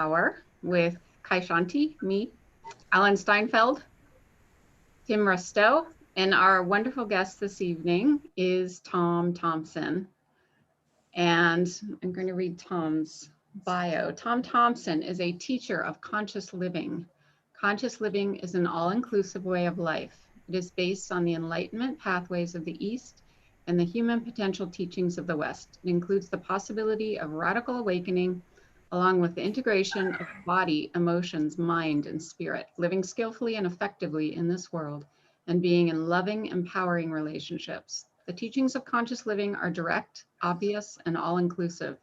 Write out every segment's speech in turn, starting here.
Hour with Shanti, me, Alan Steinfeld, Tim Rustow, and our wonderful guest this evening is Tom Thompson. And I'm going to read Tom's bio. Tom Thompson is a teacher of conscious living. Conscious living is an all-inclusive way of life. It is based on the Enlightenment Pathways of the East and the human potential teachings of the West. It includes the possibility of radical awakening, along with the integration of body, emotions, mind, and spirit, living skillfully and effectively in this world, and being in loving, empowering relationships. The teachings of conscious living are direct, obvious, and all-inclusive.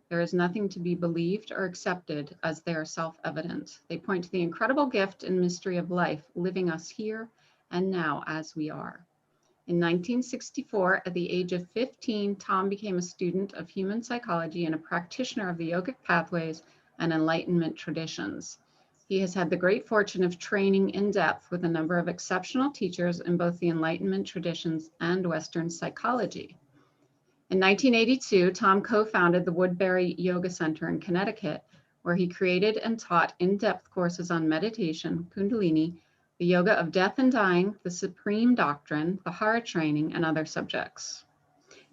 There is nothing to be believed or accepted, as they are self-evident. They point to the incredible gift and mystery of life, living us here and now as we are. In 1964, at the age of 15, Tom became a student of human psychology and a practitioner of the yogic pathways and Enlightenment traditions. He has had the great fortune of training in depth with a number of exceptional teachers in both the Enlightenment traditions and Western psychology. In 1982, Tom co-founded the Woodbury Yoga Center in Connecticut, where he created and taught in-depth courses on meditation, Kundalini, the yoga of death and dying, the supreme doctrine, the Hara training, and other subjects.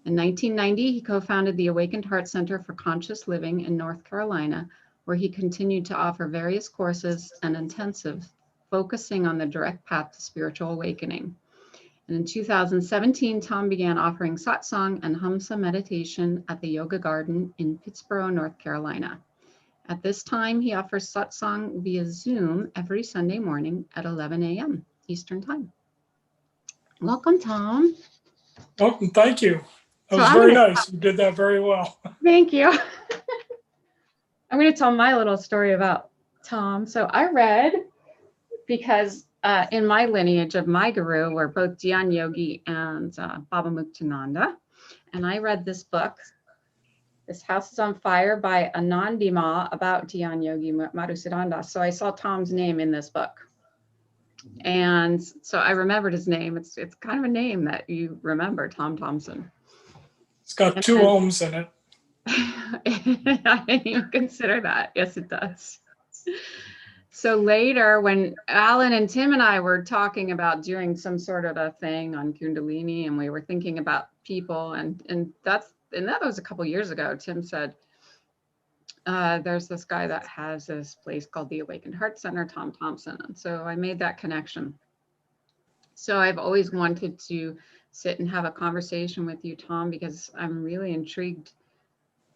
In 1990, he co-founded the Awakened Heart Center for Conscious Living in North Carolina, where he continued to offer various courses and intensives focusing on the direct path to spiritual awakening. And in 2017, Tom began offering satsang and Hamsa meditation at the Yoga Garden in Pittsboro, North Carolina. At this time, he offers satsang via Zoom every Sunday morning at 11 a.m. Eastern Time. Welcome, Tom. Oh, thank you. That was very nice. You did that very well. Thank you. I'm going to tell my little story about Tom. So I read, because in my lineage of my guru were both Dhyan Yogi and Baba Muktananda. And I read this book, This House is on Fire by Anandima, about Dhyan Yogi Madhusuranda. So I saw Tom's name in this book. And so I remembered his name. It's kind of a name that you remember, Tom Thompson. It's got two ohms in it. I didn't even consider that. Yes, it does. So later, when Alan and Tim and I were talking about doing some sort of a thing on Kundalini, and we were thinking about people, and that was a couple years ago, Tim said, there's this guy that has this place called the Awakened Heart Center, Tom Thompson. And so I made that connection. So I've always wanted to sit and have a conversation with you, Tom, because I'm really intrigued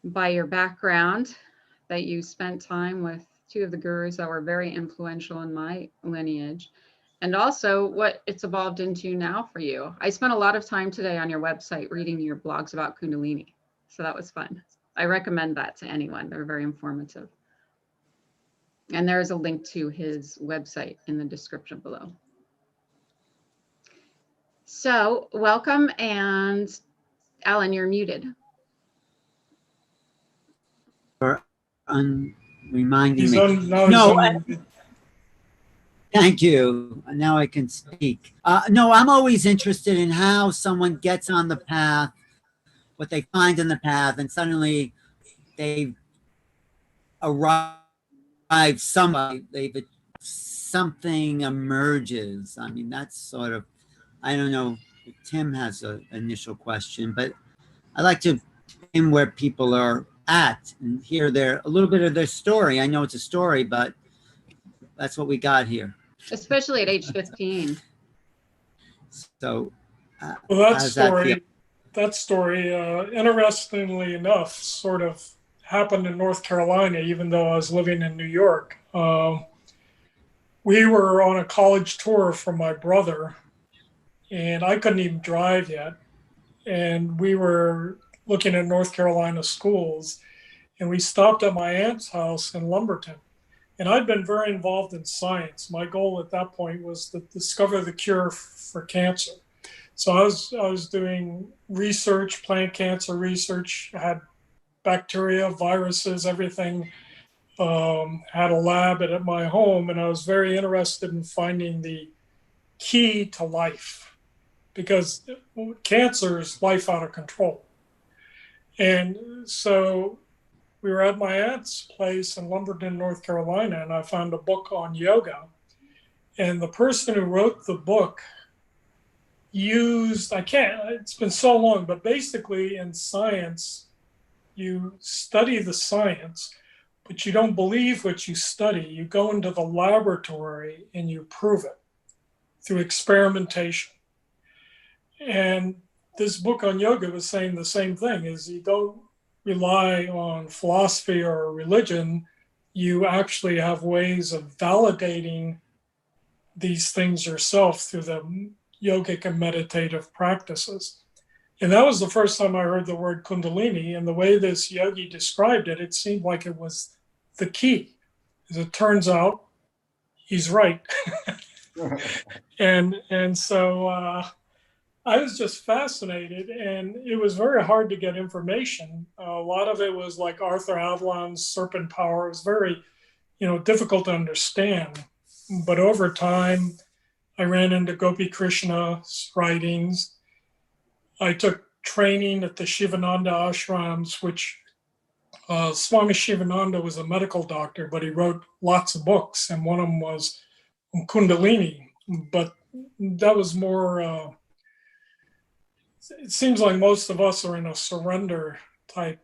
by your background, that you spent time with two of the gurus that were very influential in my lineage, and also what it's evolved into now for you. I spent a lot of time today on your website reading your blogs about Kundalini. So that was fun. I recommend that to anyone. They're very informative. And there's a link to his website in the description below. So welcome, and Alan, you're muted. Reminding me. Thank you. Now I can speak. No, I'm always interested in how someone gets on the path, what they find in the path, and suddenly they've arrived somewhere. Something emerges. I mean, that's sort of, I don't know if Tim has an initial question, but I like to aim where people are at and hear a little bit of their story. I know it's a story, but that's what we got here. Especially at age 15. So, well, that story, interestingly enough, sort of happened in North Carolina, even though I was living in New York. We were on a college tour for my brother, and I couldn't even drive yet. And we were looking at North Carolina schools, and we stopped at my aunt's house in Lumberton. And I'd been very involved in science. My goal at that point was to discover the cure for cancer. So I was doing research, plant cancer research, had bacteria, viruses, everything. Had a lab at my home, and I was very interested in finding the key to life, because cancer is life out of control. And so we were at my aunt's place in Lumberton, North Carolina, and I found a book on yoga. And the person who wrote the book used, it's been so long, but basically in science, you study the science, but you don't believe what you study. You go into the laboratory and you prove it through experimentation. And this book on yoga was saying the same thing, is you don't rely on philosophy or religion. You actually have ways of validating these things yourself through the yogic and meditative practices. And that was the first time I heard the word Kundalini. And the way this yogi described it, it seemed like it was the key. As it turns out, he's right. and so I was just fascinated, and it was very hard to get information. A lot of it was like Arthur Avalon's Serpent Power. It was very, difficult to understand. But over time, I ran into Gopi Krishna's writings. I took training at the Shivananda ashrams, which Swami Shivananda was a medical doctor, but he wrote lots of books, and one of them was on Kundalini. But that was more, it seems like most of us are in a surrender type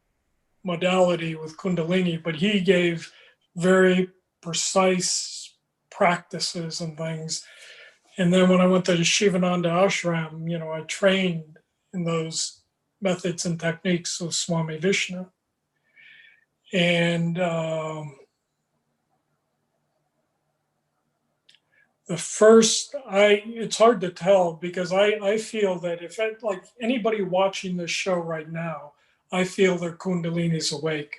modality with Kundalini, but he gave very precise practices and things. And then when I went to the Shivananda ashram, I trained in those methods and techniques of Swami Vishnu. And it's hard to tell, because I feel that like anybody watching this show right now, I feel their Kundalini is awake.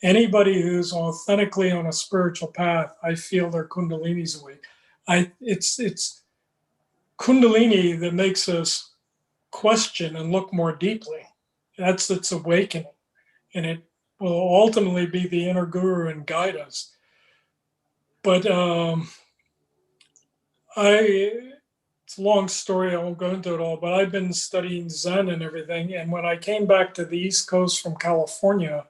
Anybody who's authentically on a spiritual path, I feel their Kundalini is awake. It's Kundalini that makes us question and look more deeply. That's its awakening. And it will ultimately be the inner guru and guide us. But it's a long story, I won't go into it all, but I've been studying Zen and everything. And when I came back to the East Coast from California,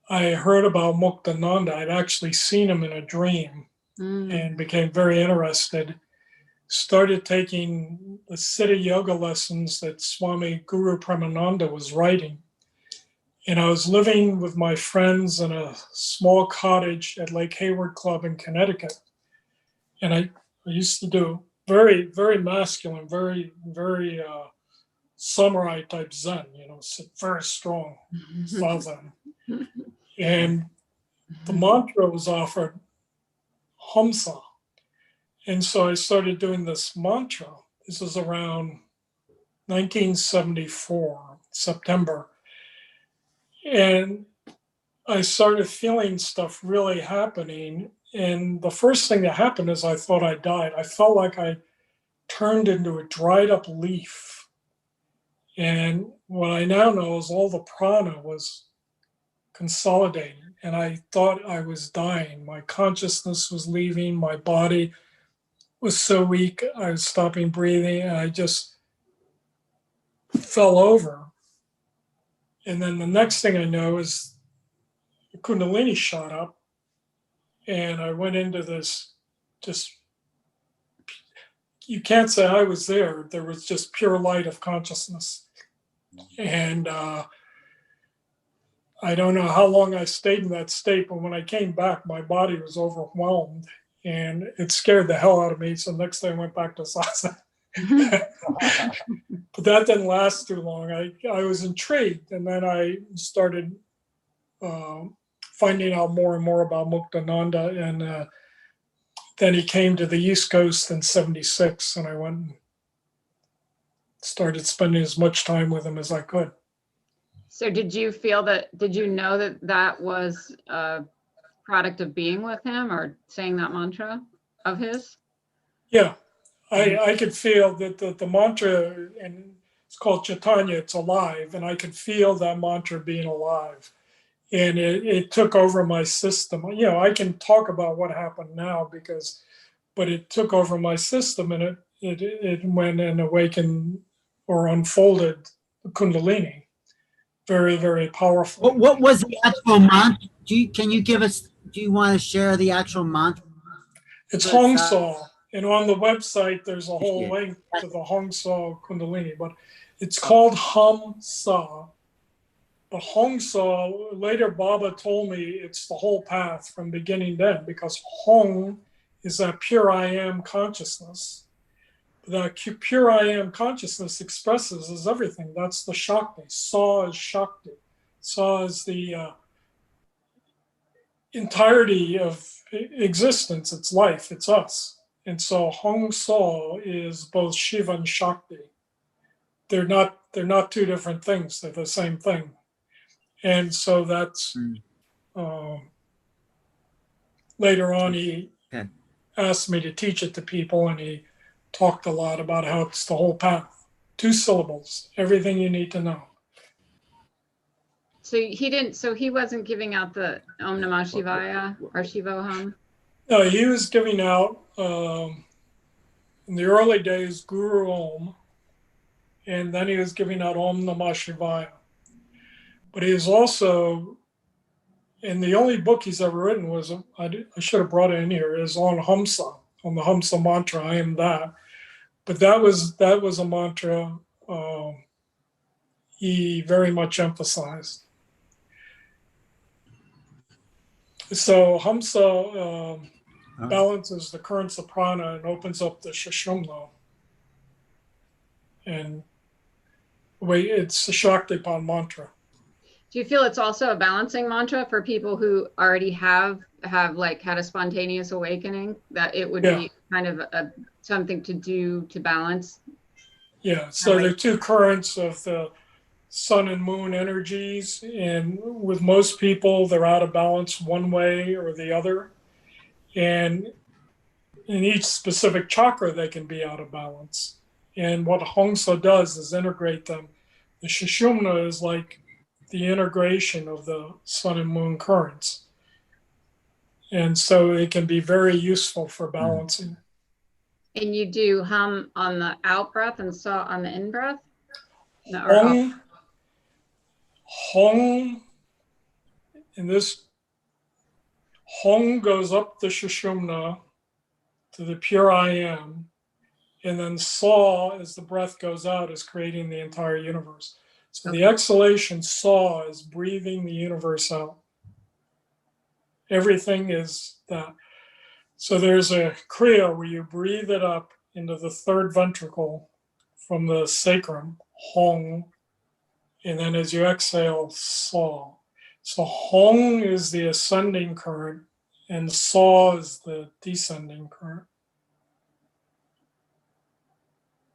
I heard about Muktananda. I'd actually seen him in a dream and became very interested. Started taking the Siddha yoga lessons that Swami Guru Premananda was writing. And I was living with my friends in a small cottage at Lake Hayward Club in Connecticut. And I used to do very, very masculine, very, very samurai type Zen, very strong, Zazen. And the mantra was offered Hamsa. And so I started doing this mantra. This was around 1974, September. And I started feeling stuff really happening. And the first thing that happened is I thought I died. I felt like I turned into a dried up leaf. And what I now know is all the prana was consolidating. And I thought I was dying. My consciousness was leaving. My body was so weak, I was stopping breathing, and I just fell over. And then the next thing I know is the Kundalini shot up, and I went into this you can't say I was there. There was just pure light of consciousness. And I don't know how long I stayed in that state, but when I came back, my body was overwhelmed. And it scared the hell out of me. So next day I went back to Zazen. But that didn't last too long. I was intrigued. And then I started finding out more and more about Muktananda. And then he came to the East Coast in 76. And I went and started spending as much time with him as I could. So did you know that was product of being with him or saying that mantra of his? Yeah, I could feel that the mantra, and it's called Chaitanya, it's alive, and I could feel that mantra being alive. And it took over my system. I can talk about what happened now but it took over my system, and it went and awakened or unfolded Kundalini. very, very powerful. What was the actual mantra? Can you give us? Do you want to share the actual mantra? It's Hong Sau, and on the website there's a whole link to the Hong Sau Kundalini, but it's called Hamsa. But Hong Sau, later Baba told me it's the whole path from beginning to end, because Hong is that pure I am consciousness. That pure I am consciousness expresses as everything. That's the Shakti. Sau is Shakti. Sau is the entirety of existence. It's life. It's us. And so Hong Sau is both Shiva and Shakti. They're not two different things. They're the same thing. And so that's later on he asked me to teach it to people, and he talked a lot about how it's the whole path. 2 syllables, everything you need to know. So he wasn't giving out the Om Namah Shivaya or Shivoham? No, he was giving out, in the early days, Guru Om, and then he was giving out Om Namah Shivaya. But he was also, and the only book he's ever written was, I should have brought it in here, is on Hamsa, on the Hamsa mantra, I am that. But that was a mantra he very much emphasized. So Hamsa balances the currents of prana and opens up the Sushumna. And it's a Shaktipan mantra. Do you feel it's also a balancing mantra for people who already have like had a spontaneous awakening, that it would be kind of something to do to balance? Yeah, so there are 2 currents of the sun and moon energies, and with most people they're out of balance one way or the other, and in each specific chakra they can be out of balance. And what Hong Sau does is integrate them. The Sushumna is like the integration of the sun and moon currents, and so it can be very useful for balancing. And you do hum on the out breath and saw on the in breath? No, Hong, and this Hong goes up the Sushumna to the pure I am, and then Saw, as the breath goes out, is creating the entire universe. So the exhalation Saw is breathing the universe out. Everything is that. So there's a kriya where you breathe it up into the 3rd ventricle from the sacrum, Hong, and then as you exhale, Saw. So Hong is the ascending current, and Saw is the descending current.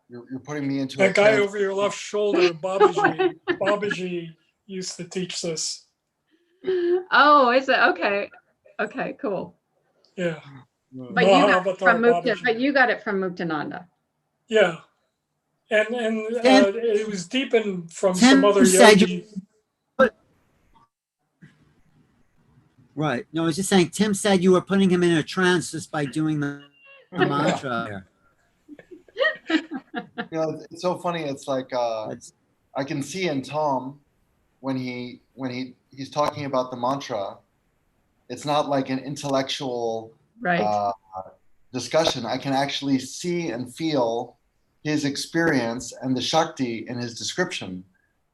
You're putting me into that guy over your left shoulder, Babaji. Babaji used to teach this. Oh, is it? Okay. Okay, cool. Yeah. But you got it from Muktananda. Yeah. And it was deepened from some other yogi. Right. No, I was just saying, Tim said you were putting him in a trance just by doing the mantra there. You know, it's so funny. It's like I can see in Tom when he's talking about the mantra, it's not like an intellectual discussion. I can actually see and feel his experience and the Shakti in his description.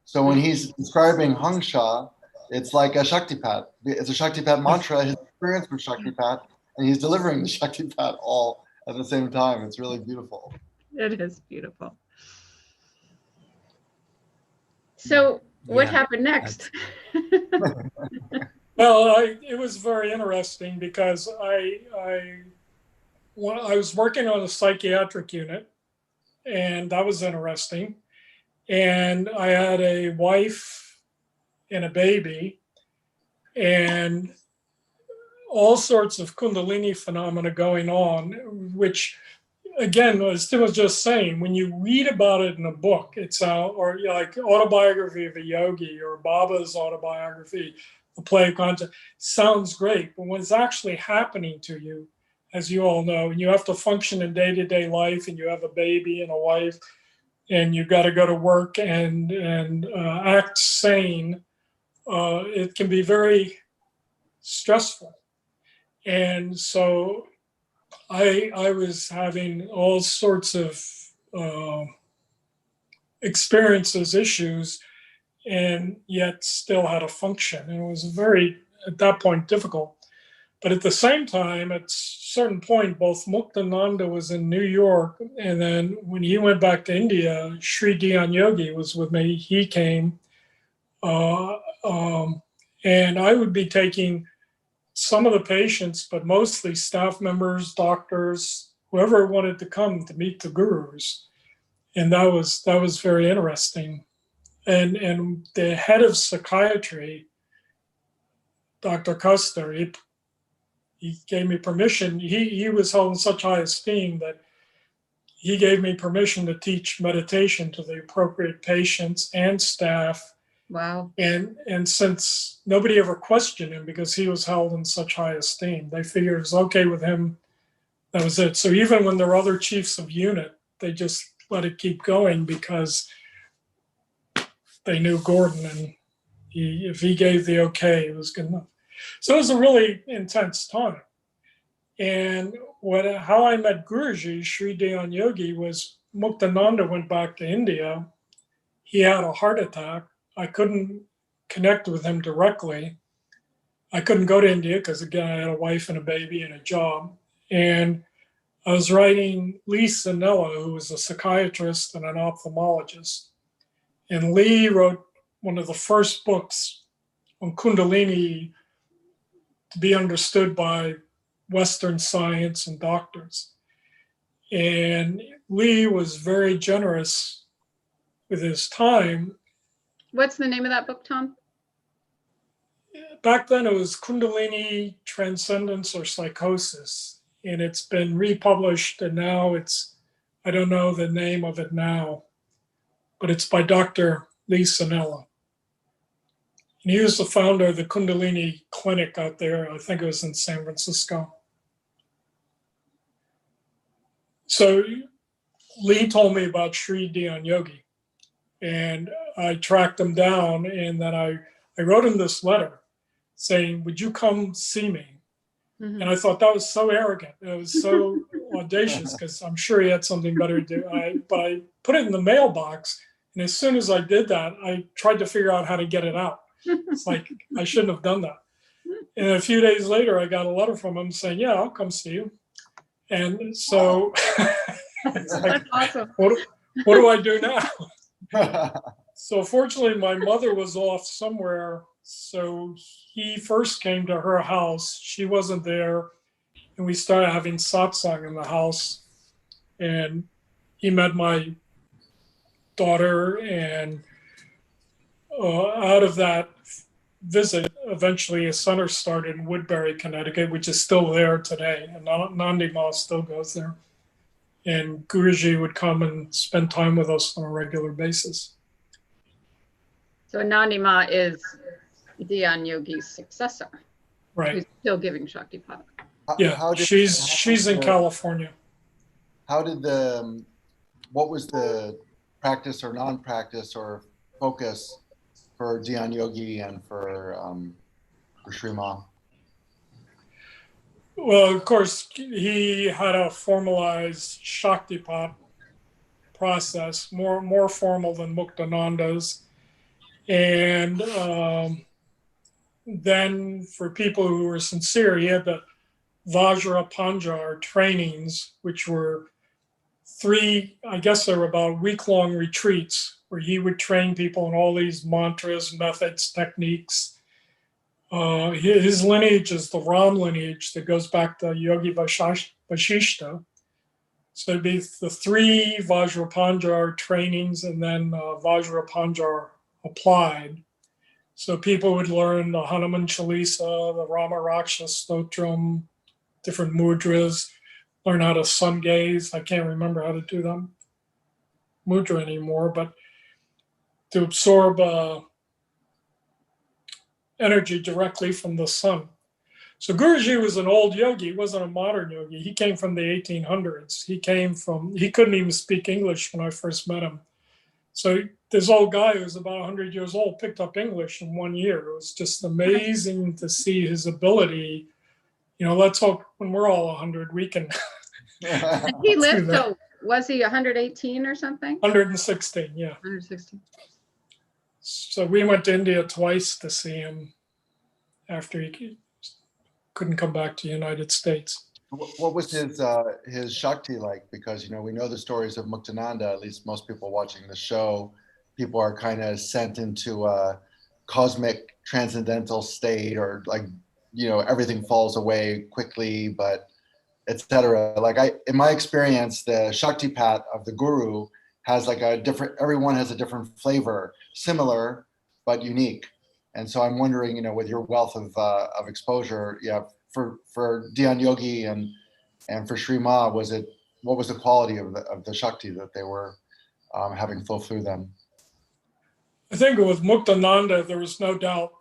So when he's describing Hong Sau, it's like a Shaktipat. It's a Shaktipat mantra, his experience with Shaktipat, and he's delivering the Shaktipat all at the same time. It's really beautiful. It is beautiful. So what happened next? Well, it was very interesting because I was working on a psychiatric unit, and that was interesting. And I had a wife and a baby, and all sorts of Kundalini phenomena going on, which, again, as Tim was just saying, when you read about it in a book, it's or like Autobiography of a Yogi or Baba's autobiography, The Play of Consciousness, sounds great. But when it's actually happening to you, as you all know, and you have to function in day-to-day life, and you have a baby and a wife, and you got to go to work and act sane, it can be very stressful. And so I was having all sorts of experiences, issues, and yet still had a function. And it was very, at that point, difficult. But at the same time, at a certain point, both Muktananda was in New York, and then when he went back to India, Sri Dhyan Yogi was with me. He came, and I would be taking some of the patients, but mostly staff members, doctors, whoever wanted to come to meet the gurus. And that was very interesting. And the head of psychiatry, Dr. Custer, he gave me permission. He was held in such high esteem that he gave me permission to teach meditation to the appropriate patients and staff. Wow. And since nobody ever questioned him because he was held in such high esteem, they figured it was okay with him. That was it. So even when there were other chiefs of unit, they just let it keep going because they knew Gordon, and if he gave the okay, it was good enough. So it was a really intense time. And how I met Guruji, Sri Dhyan Yogi, was Muktananda went back to India. He had a heart attack. I couldn't connect with him directly. I couldn't go to India because, again, I had a wife and a baby and a job. And I was writing Lee Sanella, who was a psychiatrist and an ophthalmologist. And Lee wrote one of the first books on Kundalini to be understood by Western science and doctors. And Lee was very generous with his time. What's the name of that book, Tom? Back then it was Kundalini, Transcendence or Psychosis. And it's been republished, and now I don't know the name of it now, but it's by Dr. Lee Sanella. And he was the founder of the Kundalini Clinic out there. I think it was in San Francisco. So Lee told me about Sri Dhyan Yogi, and I tracked him down, and then I wrote him this letter saying, would you come see me? Mm-hmm. And I thought that was so arrogant. It was so audacious because I'm sure he had something better to do. But I put it in the mailbox, and as soon as I did that, I tried to figure out how to get it out. It's like, I shouldn't have done that. And a few days later, I got a letter from him saying, yeah, I'll come see you. And so it's like, awesome. What do I do now? So fortunately, my mother was off somewhere. So he first came to her house. She wasn't there. And we started having satsang in the house. And he met my daughter. And out of that visit, eventually a center started in Woodbury, Connecticut, which is still there today. And Nandi Ma still goes there. And Guruji would come and spend time with us on a regular basis. So Nandi Ma is Dhyan Yogi's successor, right? Who's still giving Shaktipat. Yeah, she's in California. How did what was the practice or non-practice or focus for Dhyan Yogi and for Sri Ma? Well, of course, he had a formalized Shaktipat process, more formal than Muktananda's. And then for people who were sincere, he had the Vajra Panjar trainings, which were 3, I guess they were about week-long retreats where he would train people in all these mantras, methods, techniques. His lineage is the Ram lineage that goes back to Yogi Vashishta. So it'd be the 3 Vajra Panjar trainings and then Vajra Panjar applied. So people would learn the Hanuman Chalisa, the Rama Raksha Stotram, different mudras, learn how to sun gaze. I can't remember how to do them mudra anymore, but to absorb energy directly from the sun. So Guruji was an old yogi. He wasn't a modern yogi. He came from the 1800s. He couldn't even speak English when I first met him. So this old guy who was about 100 years old picked up English in 1 year. It was just amazing to see his ability. You know, let's hope when we're all 100, we can. And he lived till, was he 118 or something? 116, yeah. 116. So we went to India twice to see him after he couldn't come back to the United States. What was his Shakti like? Because, you know, we know the stories of Muktananda, at least most people watching the show, people are kind of sent into a cosmic transcendental state, or like, you know, everything falls away quickly, but etc. Like in my experience, the Shakti path of the Guru has like a different, everyone has a different flavor, similar, but unique. And so I'm wondering, you know, with your wealth of exposure, yeah, for Dhyan Yogi and for Sri Ma, what was the quality of the Shakti that they were having flow through them? I think with Muktananda, there was no doubt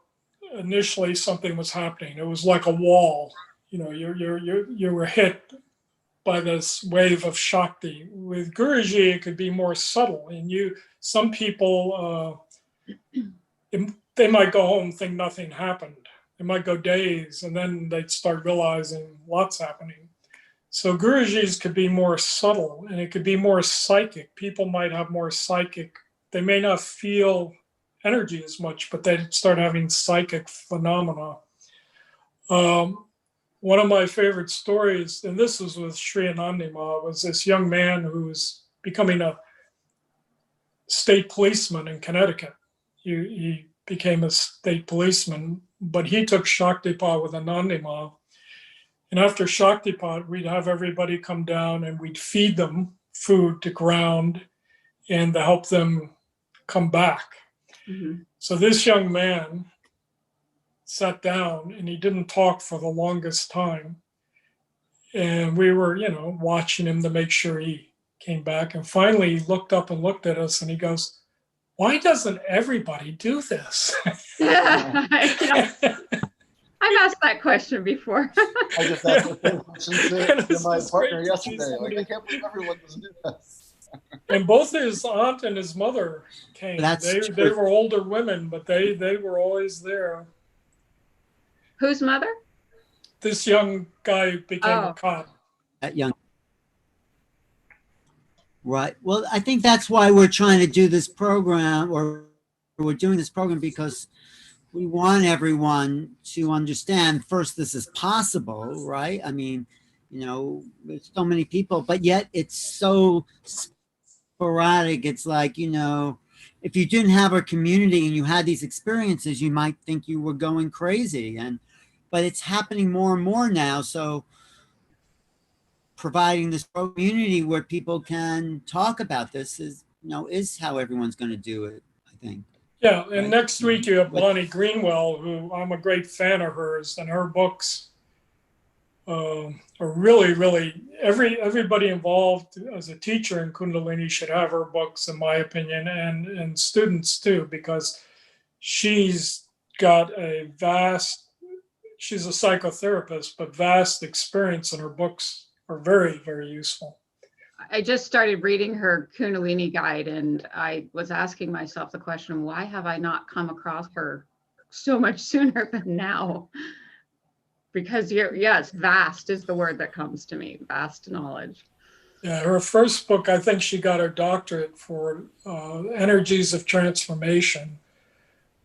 initially something was happening. It was like a wall. You know, you were hit by this wave of Shakti. With Guruji, it could be more subtle. And some people, they might go home and think nothing happened. They might go days and then they'd start realizing lots happening. So Gurujis could be more subtle, and it could be more psychic. People might have more psychic. They may not feel energy as much, but they'd start having psychic phenomena. One of my favorite stories, and this was with Sri Anandima, was this young man who was becoming a state policeman in Connecticut. He became a state policeman, but he took Shaktipat with Anandima. And after Shaktipat, we'd have everybody come down and we'd feed them food to ground and to help them come back. Mm-hmm. So this young man sat down and he didn't talk for the longest time. And we were, you know, watching him to make sure he came back. And finally he looked up and looked at us and he goes, "Why doesn't everybody do this?" I've asked that question before. I just asked the same question to my partner yesterday. Like, I can't believe everyone doesn't do this. And both his aunt and his mother came. They were older women, but they were always there. Whose mother? This young guy who became a cop. That young. Right. Well, I think that's why we're trying to do this program, or we're doing this program, because we want everyone to understand first this is possible, right? I mean, you know, there's so many people, but yet it's so sporadic. It's like, you know, if you didn't have a community and you had these experiences, you might think you were going crazy. But it's happening more and more now. So providing this community where people can talk about this is, you know, is how everyone's going to do it, I think. Yeah, and right. Next week you have Bonnie Greenwell, who I'm a great fan of hers, and her books are really, really, everybody involved as a teacher in Kundalini should have her books, in my opinion, and students too, because she's got a vast, she's a psychotherapist, but vast experience, and her books are very, very useful. I just started reading her Kundalini guide, and I was asking myself the question, why have I not come across her so much sooner than now? Because yes, vast is the word that comes to me, vast knowledge. Yeah, her first book, I think she got her doctorate for Energies of Transformation,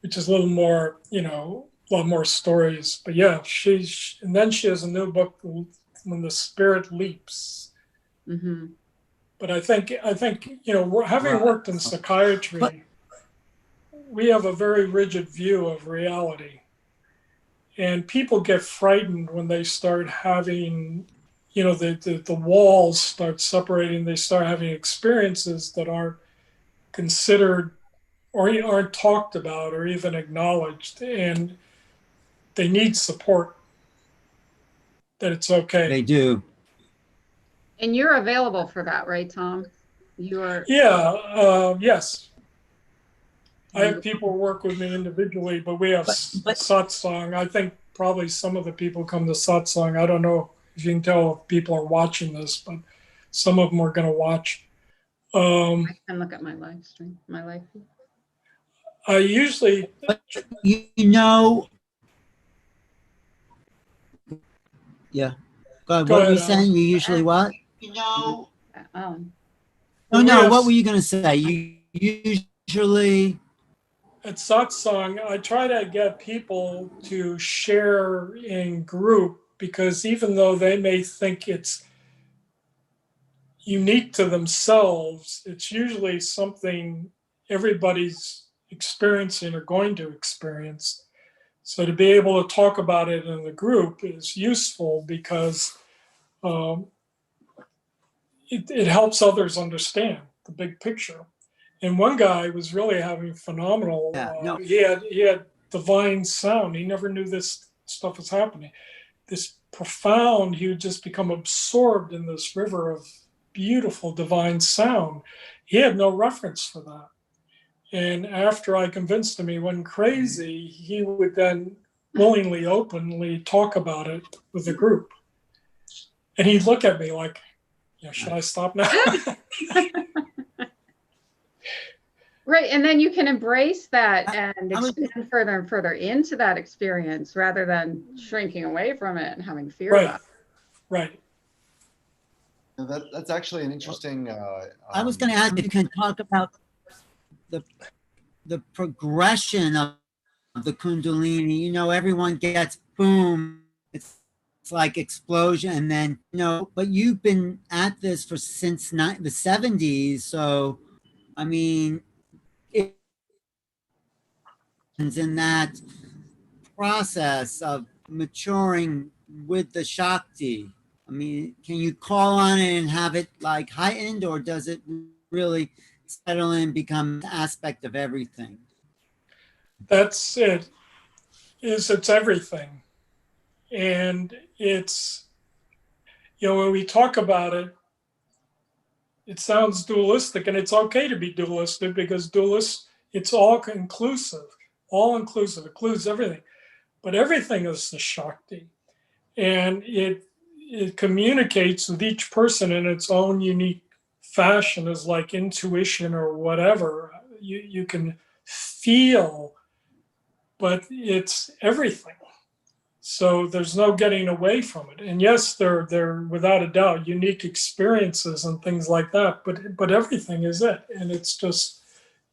which is a little more, you know, a lot more stories. But yeah, and then she has a new book, When the Spirit Leaps. Mm-hmm. But I think, you know, having worked in psychiatry, we have a very rigid view of reality. And people get frightened when they start having, you know, the walls start separating. They start having experiences that aren't considered or aren't talked about or even acknowledged. And they need support, that it's okay. They do. And you're available for that, right, Tom? You are. Yeah. Yes. I have people work with me individually, but we have satsang. I think probably some of the people come to satsang. I don't know if you can tell if people are watching this, but some of them are going to watch. Um, I can look at my live stream, my live feed. I usually, You know, yeah. God, Go what were ahead, you saying? Alan. You usually what? Oh, Oh we no, have, what were you gonna say? You usually at satsang, I try to get people to share in group, because even though they may think it's unique to themselves, it's usually something everybody's experiencing or going to experience. So to be able to talk about it in the group is useful, because um, it helps others understand the big picture. And one guy was really having phenomenal. no. He had divine sound. He never knew this stuff was happening. This profound. He would just become absorbed in this river of beautiful divine sound. He had no reference for that. And after I convinced him he went crazy, he would then willingly, openly talk about it with the group. And he'd look at me like, yeah, should I stop now? right. And then you can embrace that and expand further and further into that experience rather than shrinking away from it and having fear about it. Right. That's actually an interesting. I was going to ask if you can talk about the progression of the Kundalini. You know, everyone gets boom. It's like explosion, and then but you've been at this since the 70s. So, I mean, it's in that process of maturing with the Shakti. I mean, can you call on it and have it like heightened, or does it really settle in and become an aspect of everything? That's it. It's everything. And it's, when we talk about it, it sounds dualistic, and it's okay to be dualistic, because it's all inclusive, includes everything. But everything is the Shakti. And it communicates with each person in its own unique fashion, as like intuition or whatever. You can feel, but it's everything. So there's no getting away from it. And yes, they're without a doubt unique experiences and things like that, but everything is it. And it's just,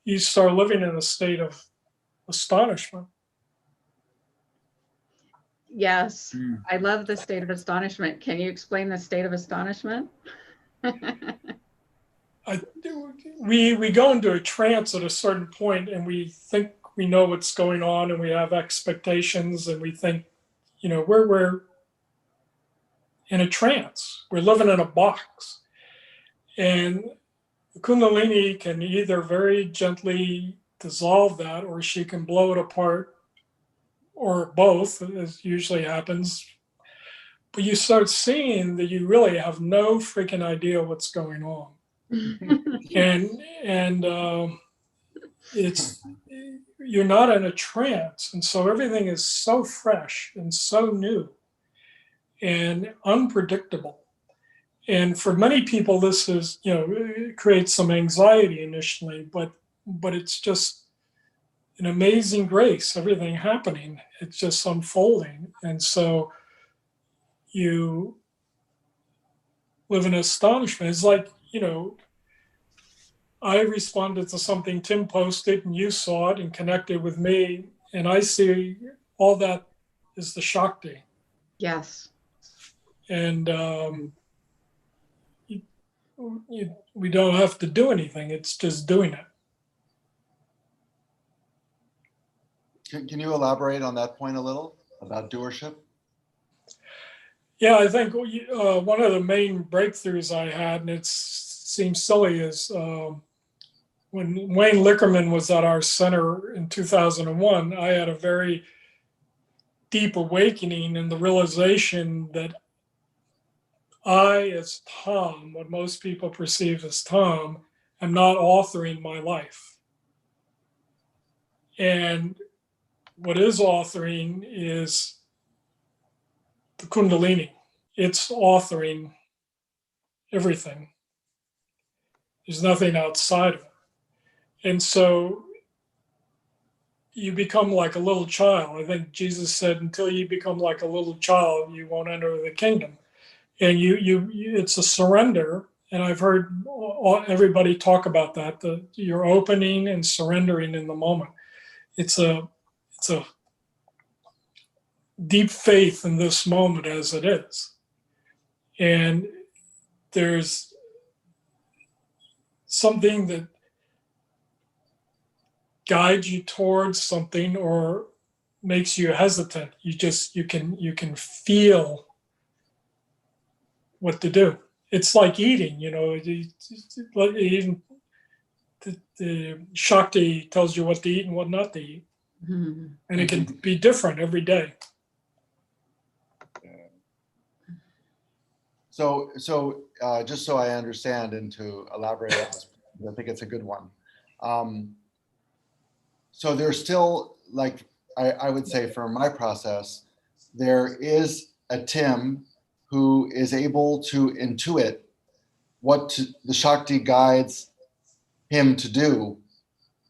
you start living in a state of astonishment. Yes. I love the state of astonishment. Can you explain the state of astonishment? We go into a trance at a certain point, and we think we know what's going on, and we have expectations, and we think, we're in a trance. We're living in a box. And the Kundalini can either very gently dissolve that, or she can blow it apart, or both, as usually happens. But you start seeing that you really have no freaking idea what's going on. and it's, you're not in a trance, and so everything is so fresh and so new and unpredictable. And for many people, this is, it creates some anxiety initially, but it's just an amazing grace, everything happening. It's just unfolding. And so you live in astonishment. It's like, I responded to something Tim posted, and you saw it and connected with me. And I see all that is the Shakti. Yes. And we don't have to do anything. It's just doing it. Can you elaborate on that point a little about doership? Yeah, I think one of the main breakthroughs I had, and it seems silly, is when Wayne Lickerman was at our center in 2001, I had a very deep awakening in the realization that I, as Tom, what most people perceive as Tom, am not authoring my life. And what is authoring is the Kundalini. It's authoring everything. There's nothing outside of it. And so you become like a little child. I think Jesus said, until you become like a little child, you won't enter the kingdom. And it's a surrender. And I've heard everybody talk about that. You're opening and surrendering in the moment. It's a deep faith in this moment as it is. And there's something that guides you towards something or makes you hesitant. You can feel what to do. It's like eating, the Shakti tells you what to eat and what not to eat. Mm-hmm. And it can be different every day. So just so I understand and to elaborate on this, I think it's a good one. So there's still, like, I would say for my process, there is a Tim who is able to intuit what the Shakti guides him to do.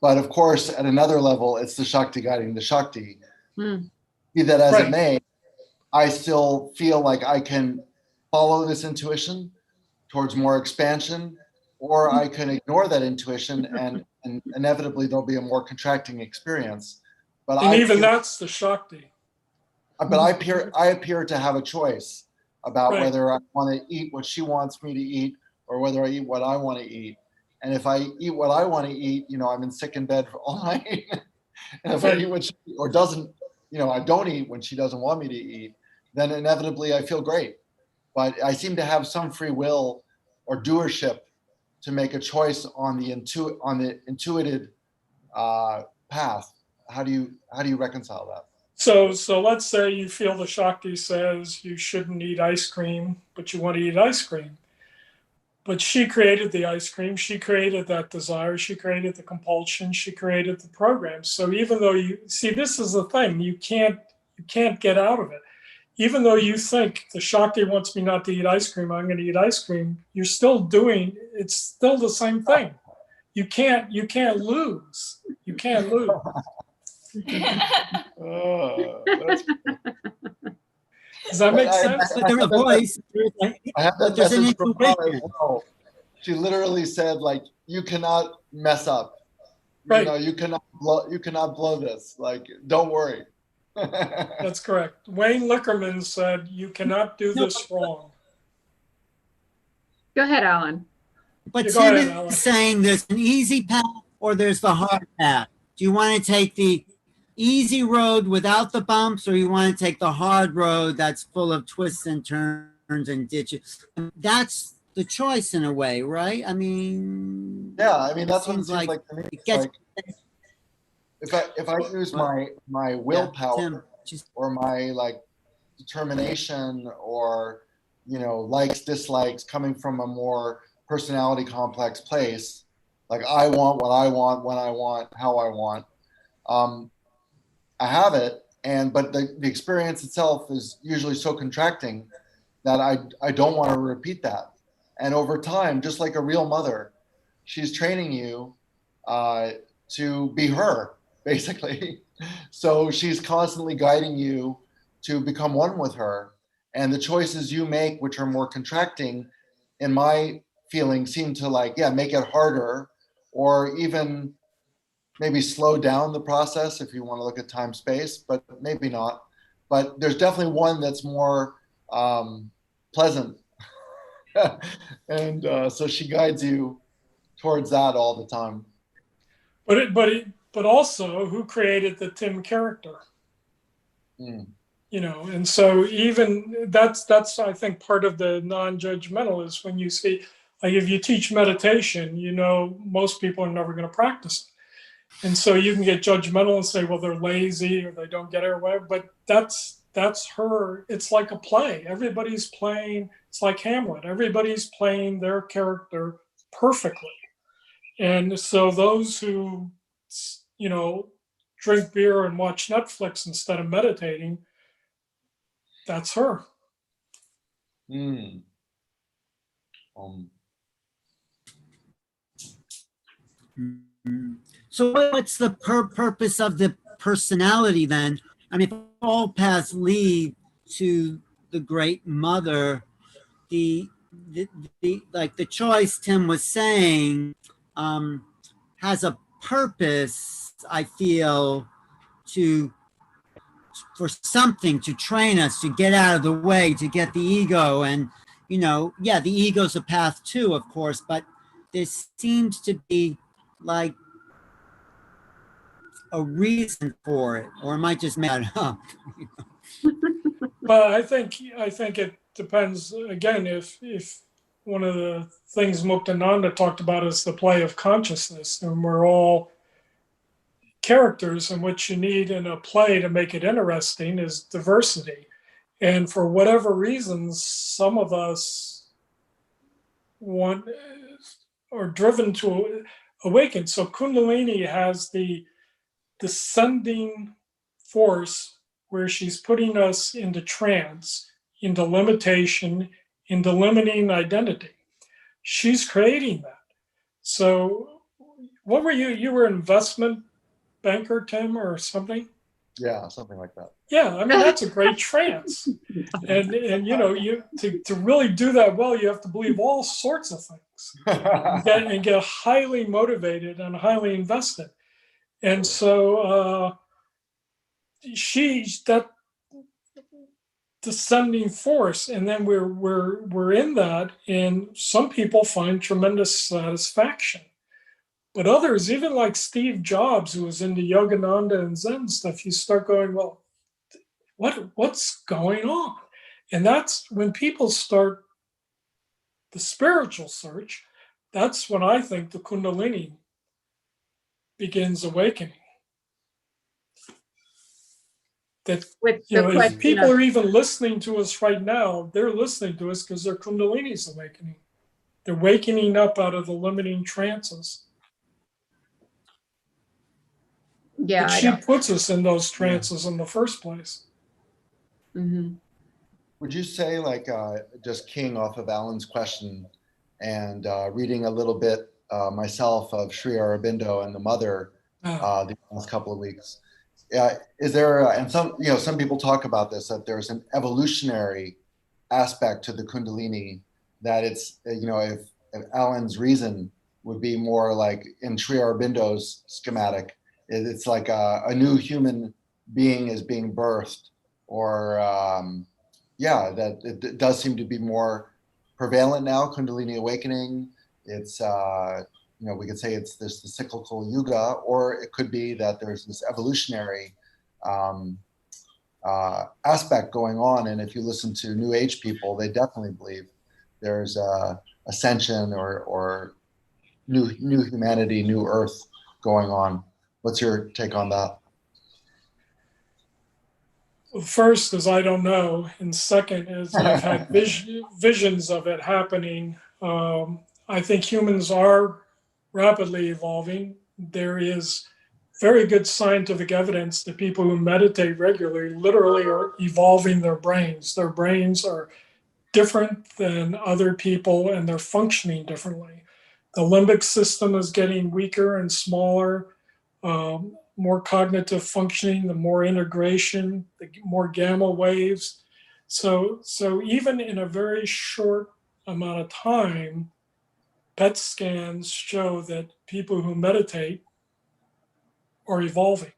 But of course, at another level, it's the Shakti guiding the Shakti. Be that as it may, I still feel like I can follow this intuition towards more expansion, or I can ignore that intuition and inevitably there'll be a more contracting experience. But that's the Shakti. But I appear to have a choice about whether I want to eat what she wants me to eat or whether I eat what I want to eat. And if I eat what I want to eat, I'm in sick in bed all night. And if I eat what she, or doesn't, I don't eat when she doesn't want me to eat, then inevitably I feel great. But I seem to have some free will or doership to make a choice on the intuited path. How do you reconcile that? So let's say you feel the Shakti says you shouldn't eat ice cream, but you want to eat ice cream. But she created the ice cream, she created that desire, she created the compulsion, she created the program. So even though this is the thing, you can't get out of it. Even though you think the Shakti wants me not to eat ice cream, I'm going to eat ice cream, you're still it's still the same thing. You can't lose. You can't lose. Does that make sense? But there's a voice. I have that There's an message from her intuition. as well. She literally said, like, you cannot mess up. You cannot blow this. Like, don't worry. That's correct. Wayne Lickerman said, you cannot do this wrong. Go ahead, Alan. But Yeah, Tim Alan. is saying there's an easy path or there's the hard path. Do you want to take the easy road without the bumps, or you want to take the hard road that's full of twists and turns and ditches? That's the choice in a way, right? I mean, yeah, that's what it seems like to me. Like, if I use my willpower or my determination or likes, dislikes coming from a more personality complex place, like I want what I want, when I want, how I want, I have it, but the experience itself is usually so contracting that I don't want to repeat that. And over time, just like a real mother, she's training you to be her, basically. So she's constantly guiding you to become one with her. And the choices you make, which are more contracting, in my feeling, seem to make it harder, or even maybe slow down the process if you want to look at time space, but maybe not. But there's definitely one that's more pleasant. And so she guides you towards that all the time. But also, who created the Tim character? And so even that's I think part of the non-judgmental is when you see, like, if you teach meditation, most people are never going to practice it. And so you can get judgmental and say, well, they're lazy or they don't get it or whatever. But that's her. It's like a play. Everybody's playing. It's like Hamlet. Everybody's playing their character perfectly. And so those who, drink beer and watch Netflix instead of meditating, that's her. Mhm. So what's the purpose of the personality then? I mean, if all paths lead to the Great Mother, the like the choice Tim was saying has a purpose, I feel, for something to train us to get out of the way, to get the ego. And, yeah, the ego's a path too, of course, but there seems to be like a reason for it, or am I just made up? But I think it depends again if one of the things Muktananda talked about is the play of consciousness, and we're all characters, and what you need in a play to make it interesting is diversity. And for whatever reasons, some of us are driven to awaken. So Kundalini has the descending force where she's putting us into trance, into limitation, into limiting identity. She's creating that. So what were you? You were an investment banker, Tim, or something? Yeah, something like that. Yeah, I mean, that's a great trance. And you to really do that well, you have to believe all sorts of things and get highly motivated and highly invested. And so she's that descending force, and then we're in that, and some people find tremendous satisfaction. But others, even like Steve Jobs, who was into Yogananda and Zen stuff, you start going, well, what's going on? And that's when people start the spiritual search. That's when I think the Kundalini begins awakening. That if people are even listening to us right now, they're listening to us because their Kundalini is awakening. They're wakening up out of the limiting trances. Yeah, but she puts us in those trances in the first place. Mm-hmm. Would you say, like, just keying off of Alan's question and reading a little bit myself of Sri Aurobindo and the Mother the last couple of weeks? Is there, and some people talk about this, that there's an evolutionary aspect to the Kundalini, that it's, if Alan's reason would be more like in Sri Aurobindo's schematic, it's like a new human being is being birthed, or that it does seem to be more prevalent now, Kundalini awakening. It's, we could say it's this the cyclical yuga, or it could be that there's this evolutionary aspect going on. And if you listen to New Age people, they definitely believe there's ascension or new humanity, new Earth going on. What's your take on that? First is I don't know, and second is I've had visions of it happening. I think humans are rapidly evolving. There is very good scientific evidence that people who meditate regularly literally are evolving their brains. Their brains are different than other people, and they're functioning differently. The limbic system is getting weaker and smaller. More cognitive functioning, the more integration, the more gamma waves. So even in a very short amount of time, PET scans show that people who meditate are evolving.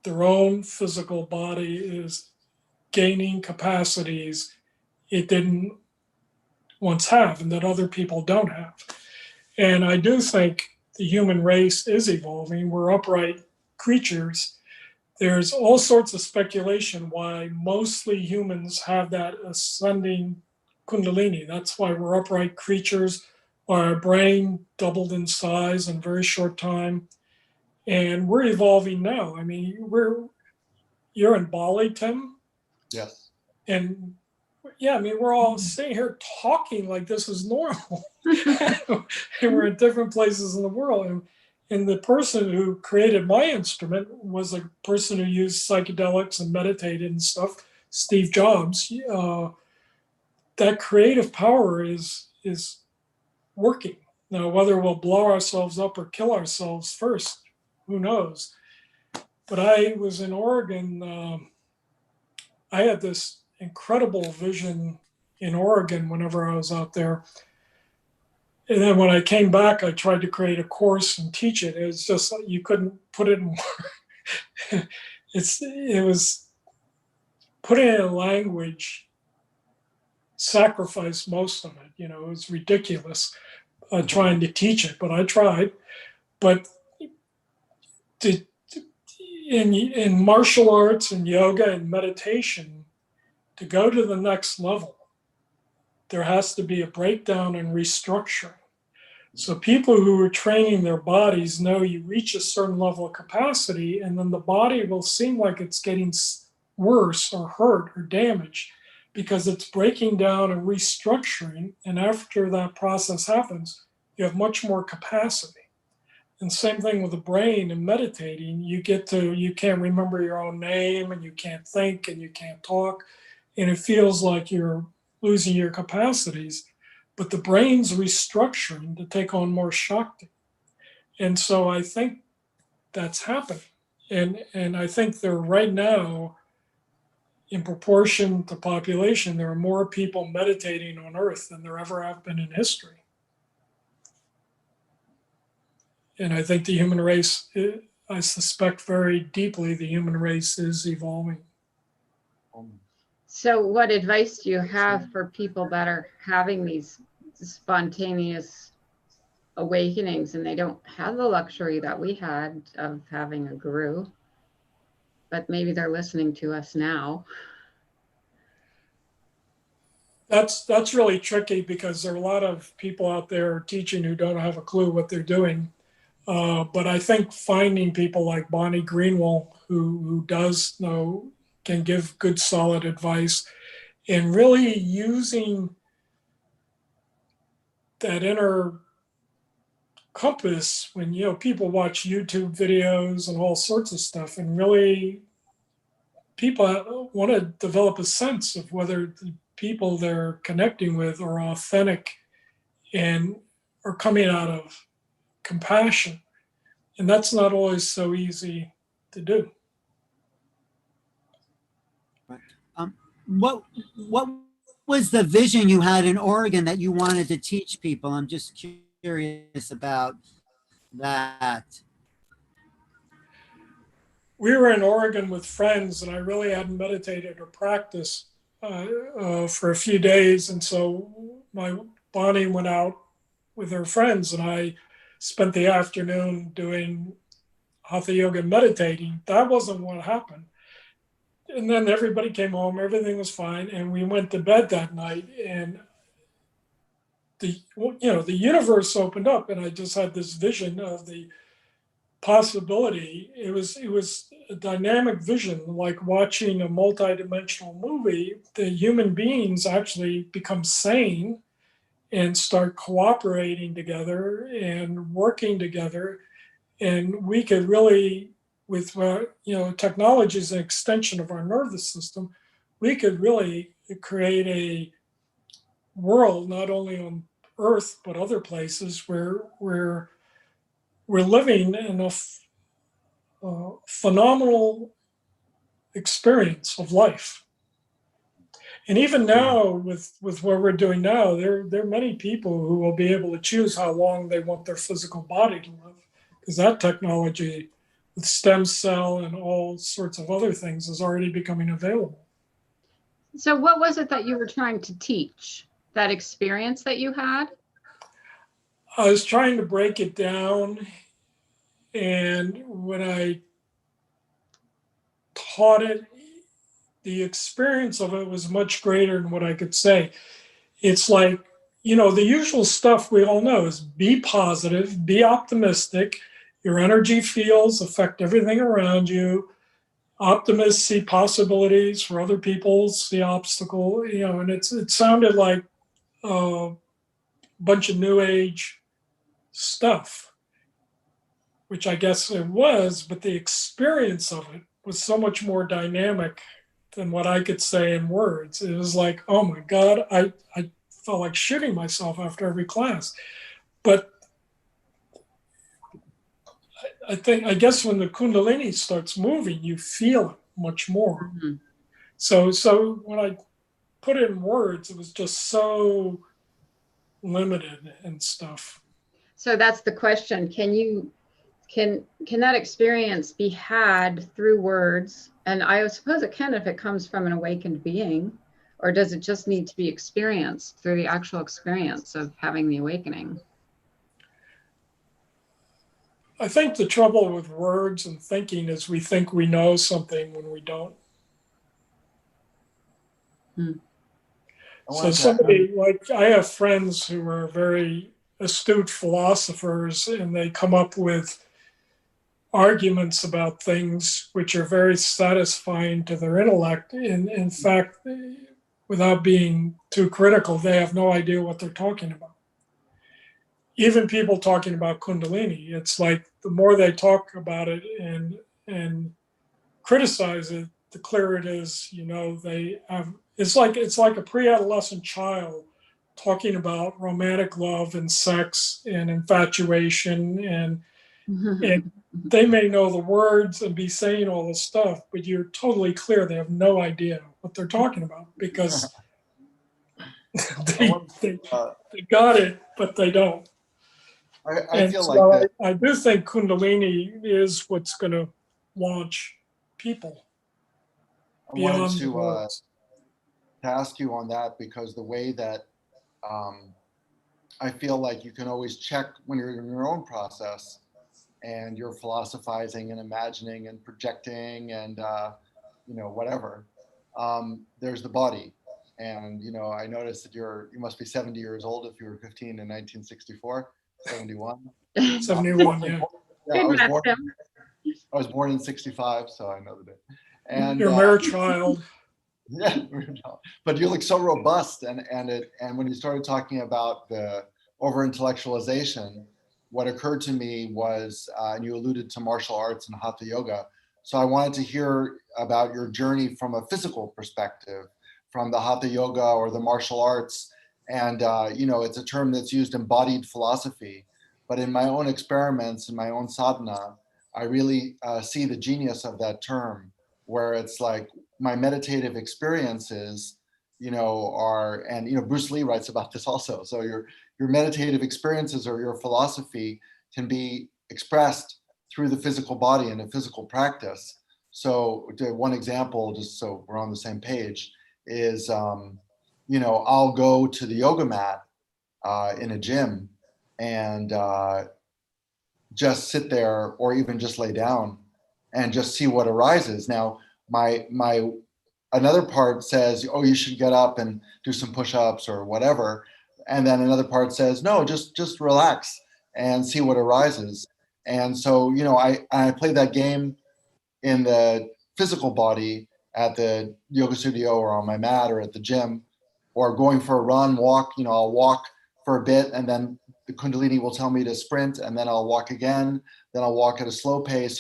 Their own physical body is gaining capacities it didn't once have, and that other people don't have. And I do think the human race is evolving. We're upright creatures. There's all sorts of speculation why mostly humans have that ascending Kundalini. That's why we're upright creatures. Our brain doubled in size in a very short time. And we're evolving now. I mean, you're in Bali, Tim? Yes. And yeah, I mean, we're all sitting here talking like this is normal. And we're in different places in the world. And the person who created my instrument was a person who used psychedelics and meditated and stuff, Steve Jobs. That creative power is working. Now, whether we'll blow ourselves up or kill ourselves first, who knows? But I was in Oregon. I had this incredible vision in Oregon whenever I was out there. And then when I came back, I tried to create a course and teach it. It was just, you couldn't put it in, it was putting it in language, sacrificed most of it. You know, it was ridiculous trying to teach it, but I tried. But in martial arts and yoga and meditation, to go to the next level, there has to be a breakdown and restructuring. So people who are training their bodies know you reach a certain level of capacity, and then the body will seem like it's getting worse or hurt or damaged because it's breaking down and restructuring. And after that process happens, you have much more capacity. And same thing with the brain and meditating. You can't remember your own name, and you can't think, and you can't talk. And it feels like you're losing your capacities, but the brain's restructuring to take on more Shakti. And so I think that's happening. And I think there right now, in proportion to population, there are more people meditating on Earth than there ever have been in history. And I think the human race, I suspect very deeply, the human race is evolving. So what advice do you have for people that are having these spontaneous awakenings and they don't have the luxury that we had of having a guru, but maybe they're listening to us now? That's really tricky because there are a lot of people out there teaching who don't have a clue what they're doing. But I think finding people like Bonnie Greenwell, who does know, can give good solid advice, and really using that inner compass when, you know, people watch YouTube videos and all sorts of stuff, and really people want to develop a sense of whether the people they're connecting with are authentic and are coming out of compassion. And that's not always so easy to do. What was the vision you had in Oregon that you wanted to teach people? I'm just curious about that. We were in Oregon with friends, and I really hadn't meditated or practiced for a few days. And so my Bonnie went out with her friends, and I spent the afternoon doing hatha yoga meditating. That wasn't what happened. And then everybody came home, everything was fine, and we went to bed that night, and the universe opened up, and I just had this vision of the possibility. It was a dynamic vision, like watching a multidimensional movie. The human beings actually become sane and start cooperating together and working together, and we could really, with technology is an extension of our nervous system, we could really create a world not only on Earth but other places where we're living in a phenomenal experience of life. And even now, with what we're doing now, there are many people who will be able to choose how long they want their physical body to live, because that technology with stem cell and all sorts of other things is already becoming available. So what was it that you were trying to teach? That experience that you had? I was trying to break it down, and when I taught it, the experience of it was much greater than what I could say. It's like, the usual stuff we all know is be positive, be optimistic. Your energy fields affect everything around you. Optimists see possibilities for other people, see obstacle, and it sounded like a bunch of new age stuff, which I guess it was, but the experience of it was so much more dynamic than what I could say in words. It was like, oh my God, I felt like shooting myself after every class. But I guess when the Kundalini starts moving, you feel it much more. Mhm. So when I put it in words, it was just so limited and stuff. So that's the question. Can that experience be had through words? And I suppose it can if it comes from an awakened being, or does it just need to be experienced through the actual experience of having the awakening? I think the trouble with words and thinking is we think we know something when we don't. So somebody, like, I have friends who are very astute philosophers, and they come up with arguments about things which are very satisfying to their intellect. In fact, without being too critical, they have no idea what they're talking about. Even people talking about Kundalini, it's like the more they talk about it and criticize it, the clearer it is. You know, they have. It's like a pre-adolescent child talking about romantic love and sex and infatuation, and they may know the words and be saying all this stuff, but you're totally clear they have no idea what they're talking about because they got it, but they don't. I feel like I do think Kundalini is what's going to launch people. I wanted to ask you on that, because the way that I feel like you can always check when you're in your own process and you're philosophizing and imagining and projecting and whatever. There's the body, and I noticed that you must be 70 years old if you were 15 in 1964, 71. 71, yeah. I was born in 65, so I know the day. And you're a mere child. Yeah, but you look so robust, and when you started talking about the over-intellectualization, what occurred to me was, and you alluded to martial arts and hatha yoga, so I wanted to hear about your journey from a physical perspective, from the hatha yoga or the martial arts, and it's a term that's used, embodied philosophy, but in my own experiments, in my own sadhana, I really see the genius of that term, where it's like my meditative experiences, are, and Bruce Lee writes about this also. So your meditative experiences or your philosophy can be expressed through the physical body and a physical practice. So one example, just so we're on the same page, is I'll go to the yoga mat in a gym and just sit there, or even just lay down and just see what arises. Now, my another part says, oh, you should get up and do some push-ups or whatever, and then another part says, no, just relax and see what arises. And so I play that game in the physical body at the yoga studio or on my mat or at the gym, or going for a run, walk. I'll walk for a bit, and then the Kundalini will tell me to sprint, and then I'll walk again, then I'll walk at a slow pace.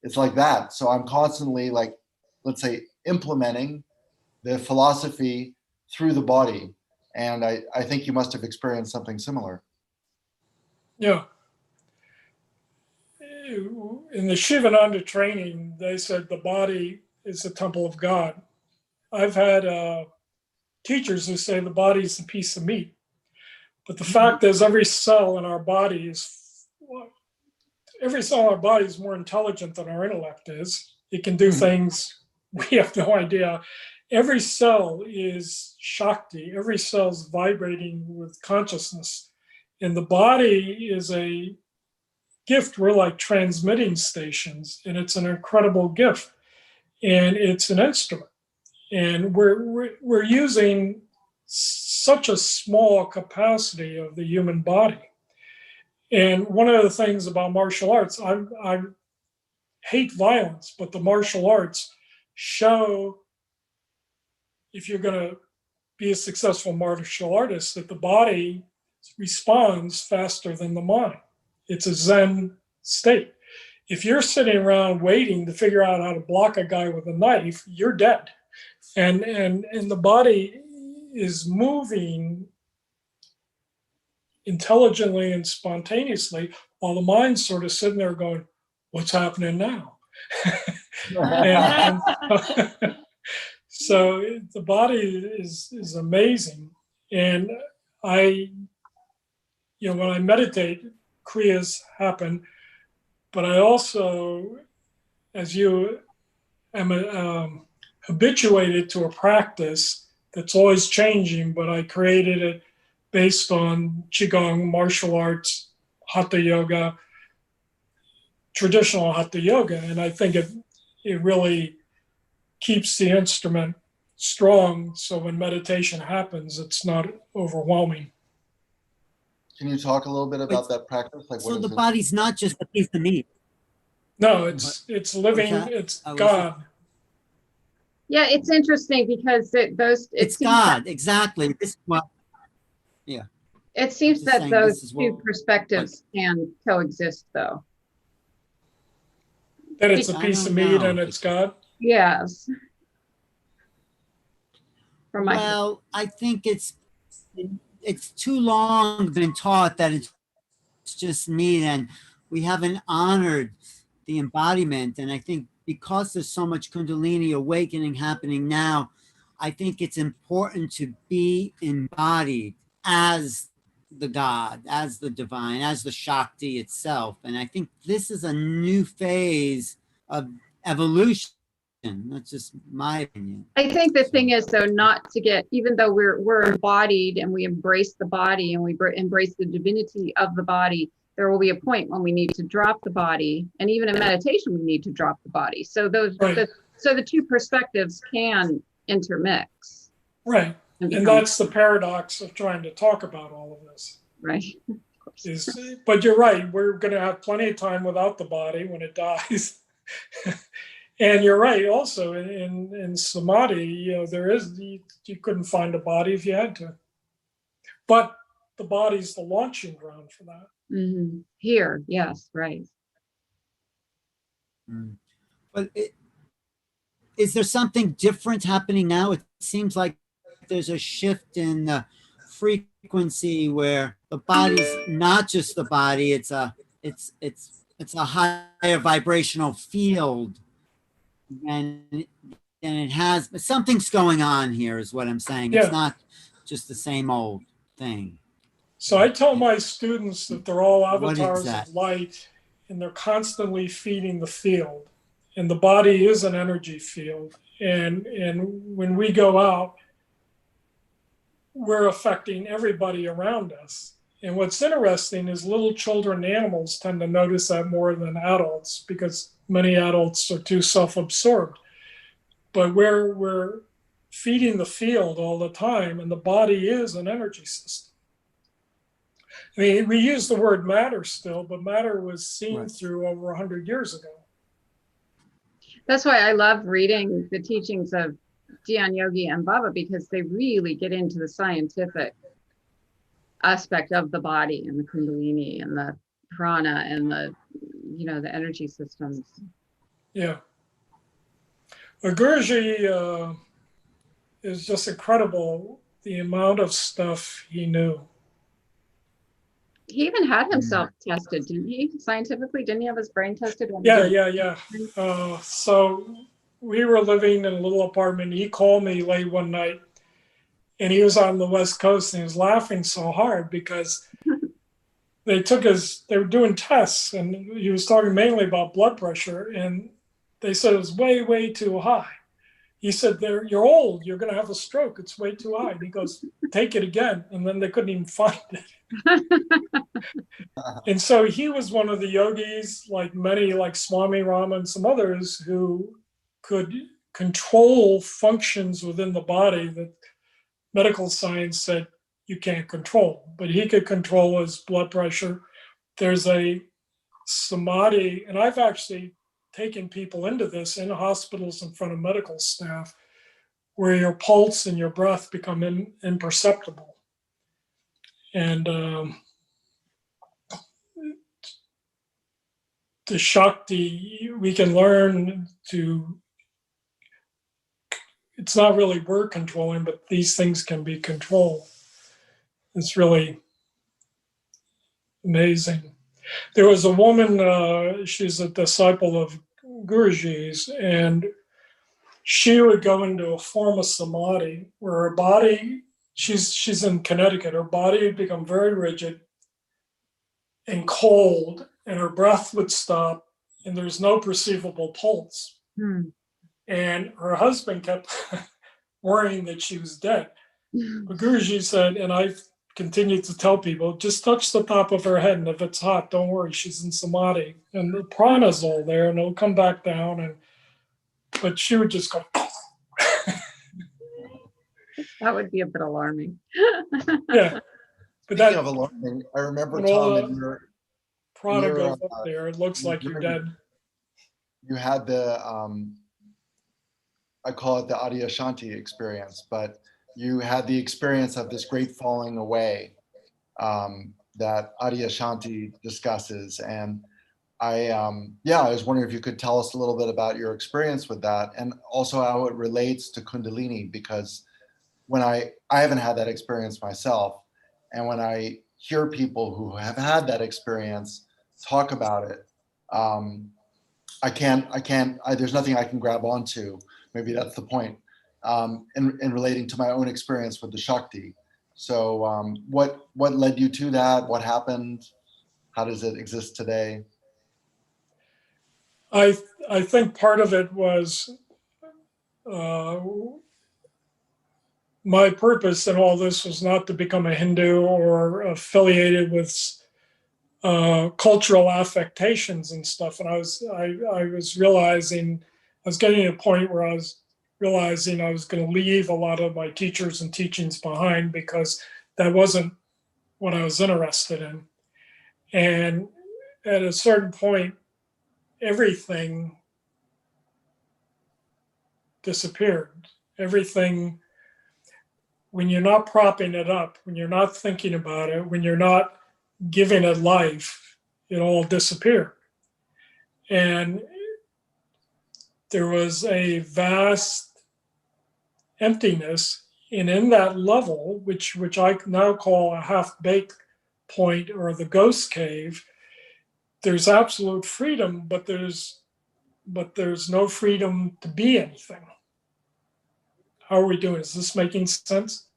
It's like that. So I'm constantly, like, let's say, implementing the philosophy through the body. And I think you must have experienced something similar. Yeah. In the Shivananda training, they said the body is the temple of God. I've had teachers who say the body is a piece of meat. But the fact is, every cell in our body is more intelligent than our intellect is. It can do things we have no idea. Every cell is Shakti. Every cell is vibrating with consciousness. And the body is a gift. We're like transmitting stations, and it's an incredible gift. And it's an instrument. And we're using such a small capacity of the human body. And one of the things about martial arts, I hate violence, but the martial arts show, if you're going to be a successful martial artist, that the body responds faster than the mind. It's a Zen state. If you're sitting around waiting to figure out how to block a guy with a knife, you're dead. And the body is moving intelligently and spontaneously, while the mind's sort of sitting there going, what's happening now? and so the body is amazing. And when I meditate, kriyas happen, but I also, as you am habituated to a practice that's always changing, but I created it based on Qigong, martial arts, Hatha yoga, traditional Hatha yoga. And I think it really keeps the instrument strong. So when meditation happens, it's not overwhelming. Can you talk a little bit about that practice? Like, so the body's not just a piece of meat. No, it's living, it's God. Yeah, it's interesting because it's God, exactly. This what, yeah. It seems that those two perspectives can coexist, though. That it's a piece of meat and it's God? Yes. Well, I think it's too long been taught that it's just meat, and we haven't honored the embodiment. And I think because there's so much Kundalini awakening happening now, I think it's important to be embodied as the God, as the divine, as the Shakti itself. And I think this is a new phase of evolution. That's just my opinion. I think the thing is, though, not to get, even though we're embodied and we embrace the body and we embrace the divinity of the body, there will be a point when we need to drop the body, and even in meditation we need to drop the body. So the two perspectives can intermix. Right. And that's the paradox of trying to talk about all of this. Right. But you're right, we're going to have plenty of time without the body when it dies. And you're right, also in Samadhi, you couldn't find a body if you had to. But the body's the launching ground for that. Mm-hmm. Here, yes, right. But is there something different happening now? It seems like there's a shift in the frequency where the body's not just the body; it's a higher vibrational field, and it has something's going on here. Is what I'm saying. Yeah. It's not just the same old thing. So I tell my students that they're all avatars of light, and they're constantly feeding the field. And the body is an energy field. And when we go out, we're affecting everybody around us. And what's interesting is little children and animals tend to notice that more than adults, because many adults are too self-absorbed. But we're feeding the field all the time, and the body is an energy system. I mean, we use the word matter still, but matter was seen through over 100 years ago. That's why I love reading the teachings of Dhyan Yogi and Baba, because they really get into the scientific aspect of the body and the Kundalini and the prana and the energy systems. Yeah. Guruji is just incredible, the amount of stuff he knew. He even had himself tested, didn't he? Scientifically, didn't he have his brain tested? Yeah. So we were living in a little apartment. He called me late one night, and he was on the West Coast, and he was laughing so hard because they were doing tests, and he was talking mainly about blood pressure, and they said it was way, way too high. He said, "You're old, you're going to have a stroke. It's way too high." And he goes, "Take it again." And then they couldn't even find it. And so he was one of the yogis, like many, like Swami Rama and some others, who could control functions within the body that medical science said you can't control. But he could control his blood pressure. There's a Samadhi, and I've actually taken people into this in hospitals in front of medical staff, where your pulse and your breath become imperceptible. And the Shakti, we can learn to, it's not really we're controlling, but these things can be controlled. It's really amazing. There was a woman, she's a disciple of Guruji's, and she would go into a form of samadhi where her body, she's in Connecticut, her body would become very rigid and cold, and her breath would stop, and there's no perceivable pulse. And her husband kept worrying that she was dead. But Guruji said, and I've continued to tell people, just touch the top of her head, and if it's hot, don't worry, she's in samadhi. And the prana's all there, and it'll come back down. But she would just go. That would be a bit alarming. Yeah. But Speaking of alarming, I remember, Tom, in your prana goes up there, it looks like you're dead. You had the, I call it the Adyashanti experience, but you had the experience of this great falling away that Adyashanti discusses. And I was wondering if you could tell us a little bit about your experience with that, and also how it relates to Kundalini, because when I haven't had that experience myself, and when I hear people who have had that experience talk about it, there's nothing I can grab onto. Maybe that's the point, in relating to my own experience with the Shakti. So what led you to that? What happened? How does it exist today? I think part of it was my purpose in all this was not to become a Hindu or affiliated with cultural affectations and stuff. And I was realizing, I was getting to a point where I was realizing I was going to leave a lot of my teachers and teachings behind, because that wasn't what I was interested in. And at a certain point, everything disappeared. Everything, when you're not propping it up, when you're not thinking about it, when you're not giving it life, it all disappeared. And there was a vast emptiness. And in that level, which I now call a half-baked point, or the ghost cave, there's absolute freedom, but there's no freedom to be anything. How are we doing? Is this making sense?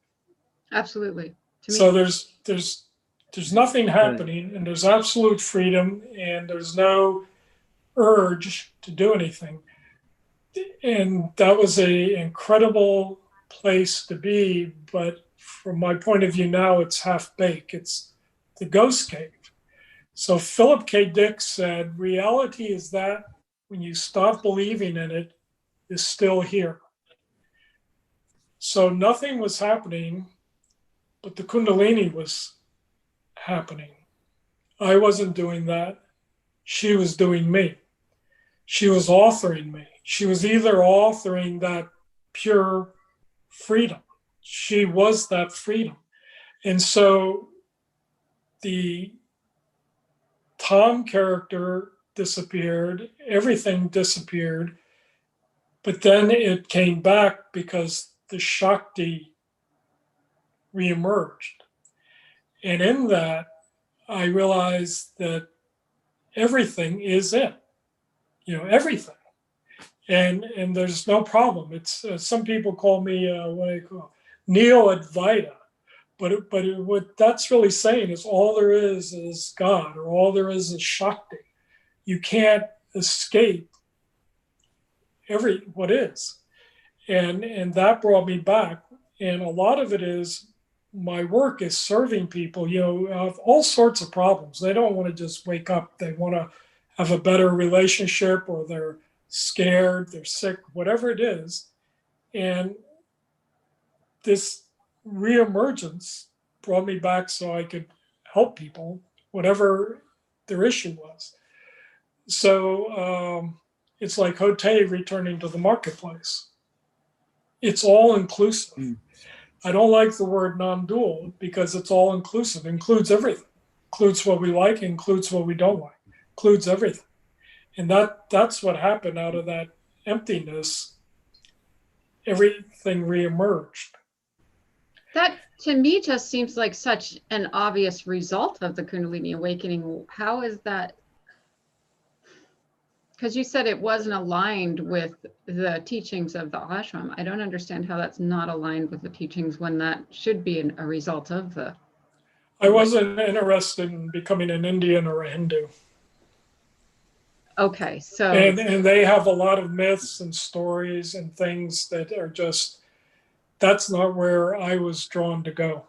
Absolutely. To me. So there's nothing happening, and there's absolute freedom, and there's no urge to do anything. And that was an incredible place to be. But from my point of view now, it's half-baked. It's the ghost cave. So Philip K. Dick said, reality is that when you stop believing in it, is still here. So nothing was happening, but the Kundalini was happening. I wasn't doing that. She was doing me. She was authoring me. She was either authoring that pure freedom. She was that freedom. And so the Tom character disappeared, everything disappeared, but then it came back because the Shakti reemerged. And in that, I realized that everything is it, everything. And there's no problem. It's some people call me Neo-Advaita, but what that's really saying is all there is God, or all there is Shakti. You can't escape what is. And that brought me back. And a lot of it is my work is serving people, have all sorts of problems. They don't want to just wake up. They want to have a better relationship, or they're scared, they're sick, whatever it is. And this reemergence brought me back so I could help people, whatever their issue was. So it's like Hote returning to the marketplace. It's all inclusive. I don't like the word non-dual, because it's all inclusive. It includes everything. Includes what we like, includes what we don't like, includes everything. And that's what happened out of that emptiness. Everything reemerged. That to me just seems like such an obvious result of the Kundalini awakening. How is that? Because you said it wasn't aligned with the teachings of the ashram. I don't understand how that's not aligned with the teachings when that should be a result of the. I wasn't interested in becoming an Indian or a Hindu. Okay, so. And they have a lot of myths and stories and things that are just, that's not where I was drawn to go.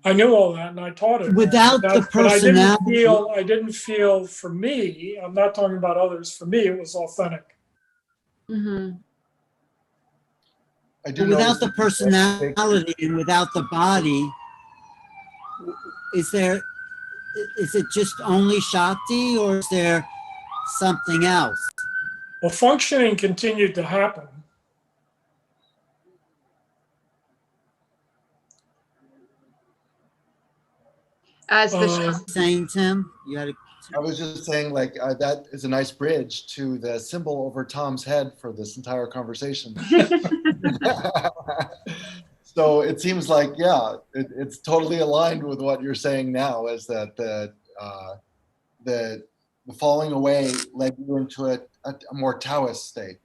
I knew all that and I taught it. Without the personality. But I didn't feel for me, I'm not talking about others, for me it was authentic. Mm-hmm. Without the personality and without the body, is it just only Shakti or is there something else? Well, functioning continued to happen. As the saying, Tim, you had I was just saying, like, that is a nice bridge to the symbol over Tom's head for this entire conversation. So it seems like, yeah, it's totally aligned with what you're saying now, is that the falling away led you into a more Taoist state,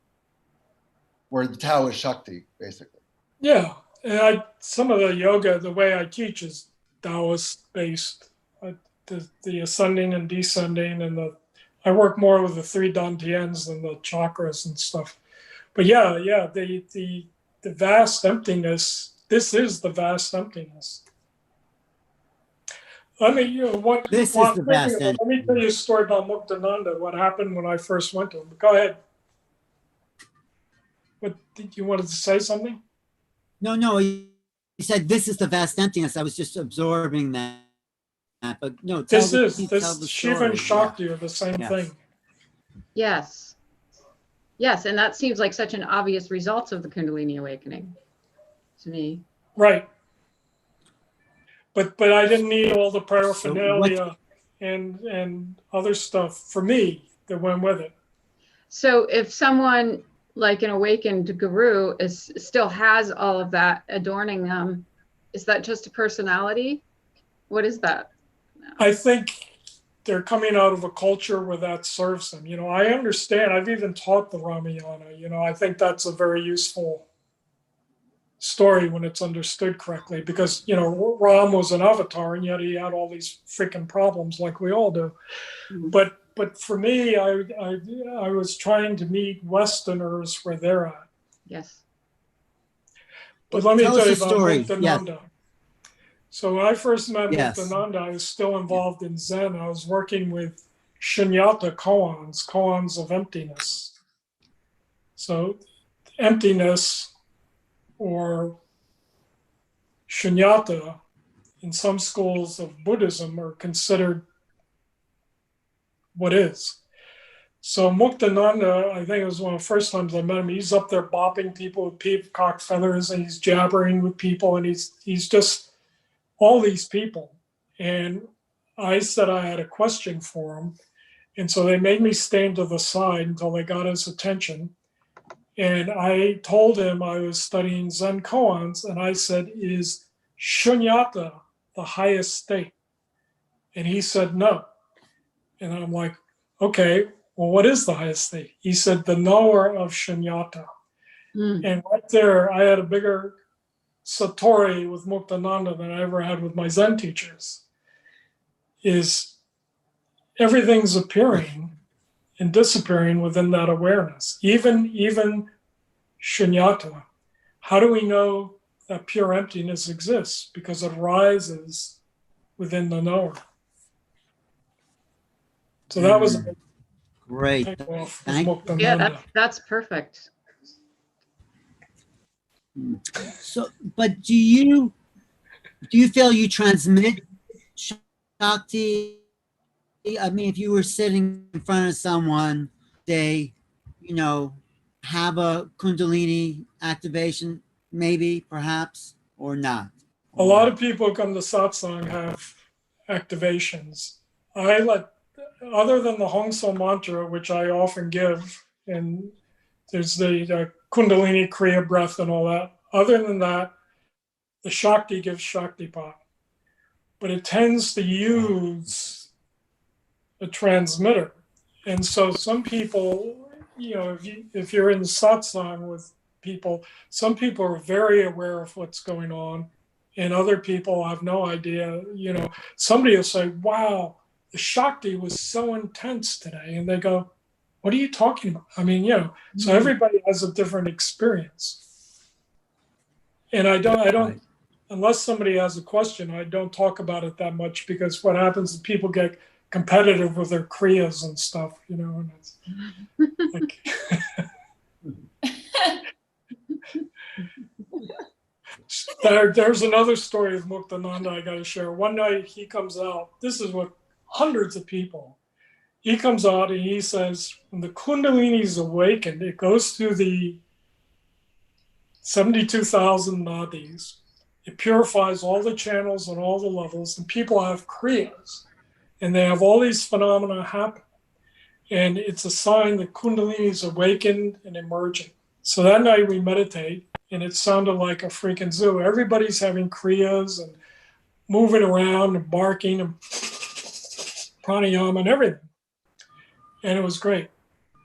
where the Tao is Shakti, basically. Yeah, and some of the yoga, the way I teach is Taoist based. The ascending and descending, and I work more with the three dantians than the chakras and stuff. But yeah, the vast emptiness. This is the vast emptiness. Let me tell you a story about Muktananda. What happened when I first went to him? Go ahead. What did you wanted to say something? No. He said this is the vast emptiness. I was just absorbing that. But no, this Shiva and Shakti are the same thing. Yes, and that seems like such an obvious result of the Kundalini awakening to me. Right. But I didn't need all the paraphernalia and other stuff for me that went with it. So if someone like an awakened guru still has all of that adorning them, is that just a personality? What is that? I think they're coming out of a culture where that serves them. I understand. I've even taught the Ramayana. I think that's a very useful story when it's understood correctly, because, Ram was an avatar and yet he had all these freaking problems like we all do. Mm-hmm. But for me, I was trying to meet Westerners where they're at. Yes. But let me tell you about Muktananda. Yes. So when I first met Muktananda, I was still involved in Zen. I was working with Shunyata koans of emptiness. So emptiness or Shunyata in some schools of Buddhism are considered what is. So Muktananda, I think it was one of the first times I met him, he's up there bopping people with peacock feathers and he's jabbering with people and he's just all these people. And I said I had a question for him. And so they made me stand to the side until they got his attention. And I told him I was studying Zen koans, and I said, is Shunyata the highest state? And he said, no. And I'm like, okay, well, what is the highest state? He said, the knower of Shunyata. And right there, I had a bigger satori with Muktananda than I ever had with my Zen teachers. Is everything's appearing and disappearing within that awareness, even Shunyata. How do we know that pure emptiness exists? Because it rises within the knower. So that was a great. Yeah, that's perfect. So, but do you feel you transmit Shakti? I mean, if you were sitting in front of someone, they, have a Kundalini activation, maybe, perhaps, or not. A lot of people who come to satsang have activations. Other than the Hong Sau mantra, which I often give, and there's the Kundalini Kriya breath and all that, Other than that, the Shakti gives Shaktipat, but it tends to use a transmitter. And so some people, if you're in satsang with people, some people are very aware of what's going on, and other people have no idea. Somebody will say, wow, the Shakti was so intense today. And they go, what are you talking about? I mean, so everybody has a different experience. And I don't, unless somebody has a question, I don't talk about it that much, because what happens is people get competitive with their kriyas and stuff, and it's like, there's another story of Muktananda I got to share. One night he comes out, this is what hundreds of people, he comes out and he says, when the Kundalini is awakened, it goes through the 72,000 nadis. It purifies all the channels and all the levels, and people have kriyas, and they have all these phenomena happen. And it's a sign that Kundalini is awakened and emerging. So that night we meditate, and it sounded like a freaking zoo. Everybody's having kriyas and moving around and barking and pranayama and everything. And it was great.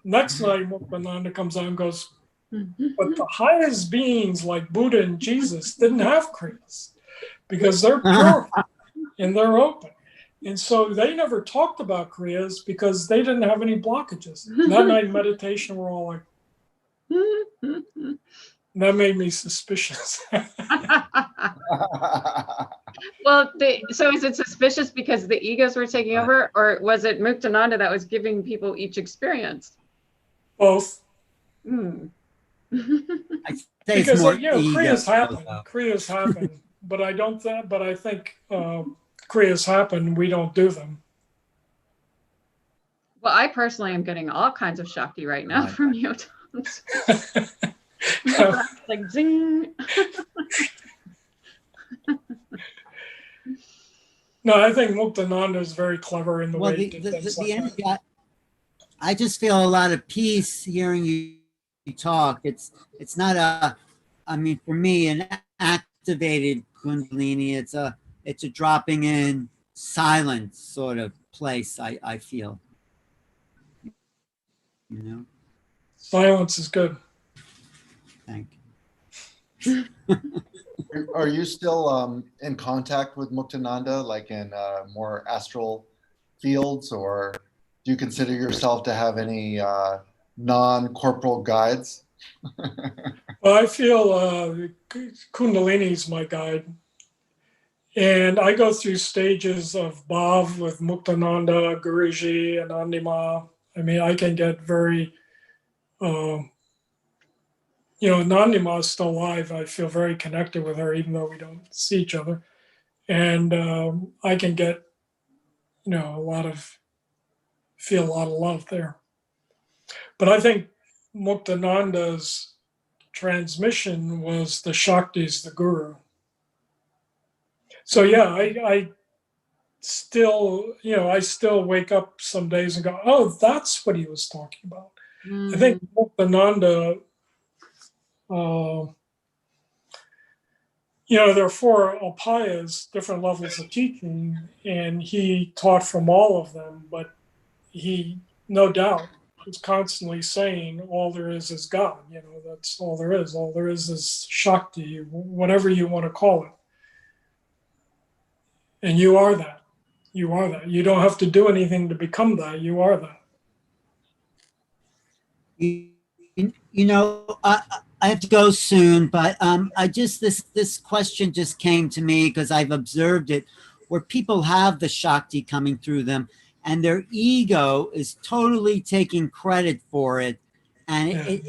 Next night, Muktananda comes out and goes, but the highest beings like Buddha and Jesus didn't have kriyas, because they're pure and they're open. And so they never talked about kriyas because they didn't have any blockages. That night in meditation, we're all like, that made me suspicious. Well, so is it suspicious because the egos were taking over, or was it Muktananda that was giving people each experience? Both. I say Because it's more kriyas happen, but I think kriyas happen, we don't do them. Well, I personally am getting all kinds of Shakti right now from you, Tom. Like zing. No, I think Muktananda is very clever in the way he did things like energy, that. I just feel a lot of peace hearing you talk. It's not for me, an activated Kundalini. It's a dropping in silence sort of place. I feel, Silence is good. Thank you. Are you still in contact with Muktananda, like in more astral fields, or do you consider yourself to have any non-corporal guides? Well, I feel Kundalini is my guide. And I go through stages of Bhav with Muktananda, Guruji, and Andima. I mean, I can get very, Nandima is still alive. I feel very connected with her, even though we don't see each other. And I can get, feel a lot of love there. But I think Muktananda's transmission was the Shakti's, the Guru. So yeah, I still wake up some days and go, oh, that's what he was talking about. I think Muktananda, there are 4 upayas, different levels of teaching, and he taught from all of them, but he, no doubt, was constantly saying all there is God. That's all there is. All there is Shakti, whatever you want to call it. And you are that. You are that. You don't have to do anything to become that. You are that. I have to go soon, but this question just came to me because I've observed it, where people have the Shakti coming through them, and their ego is totally taking credit for it, and and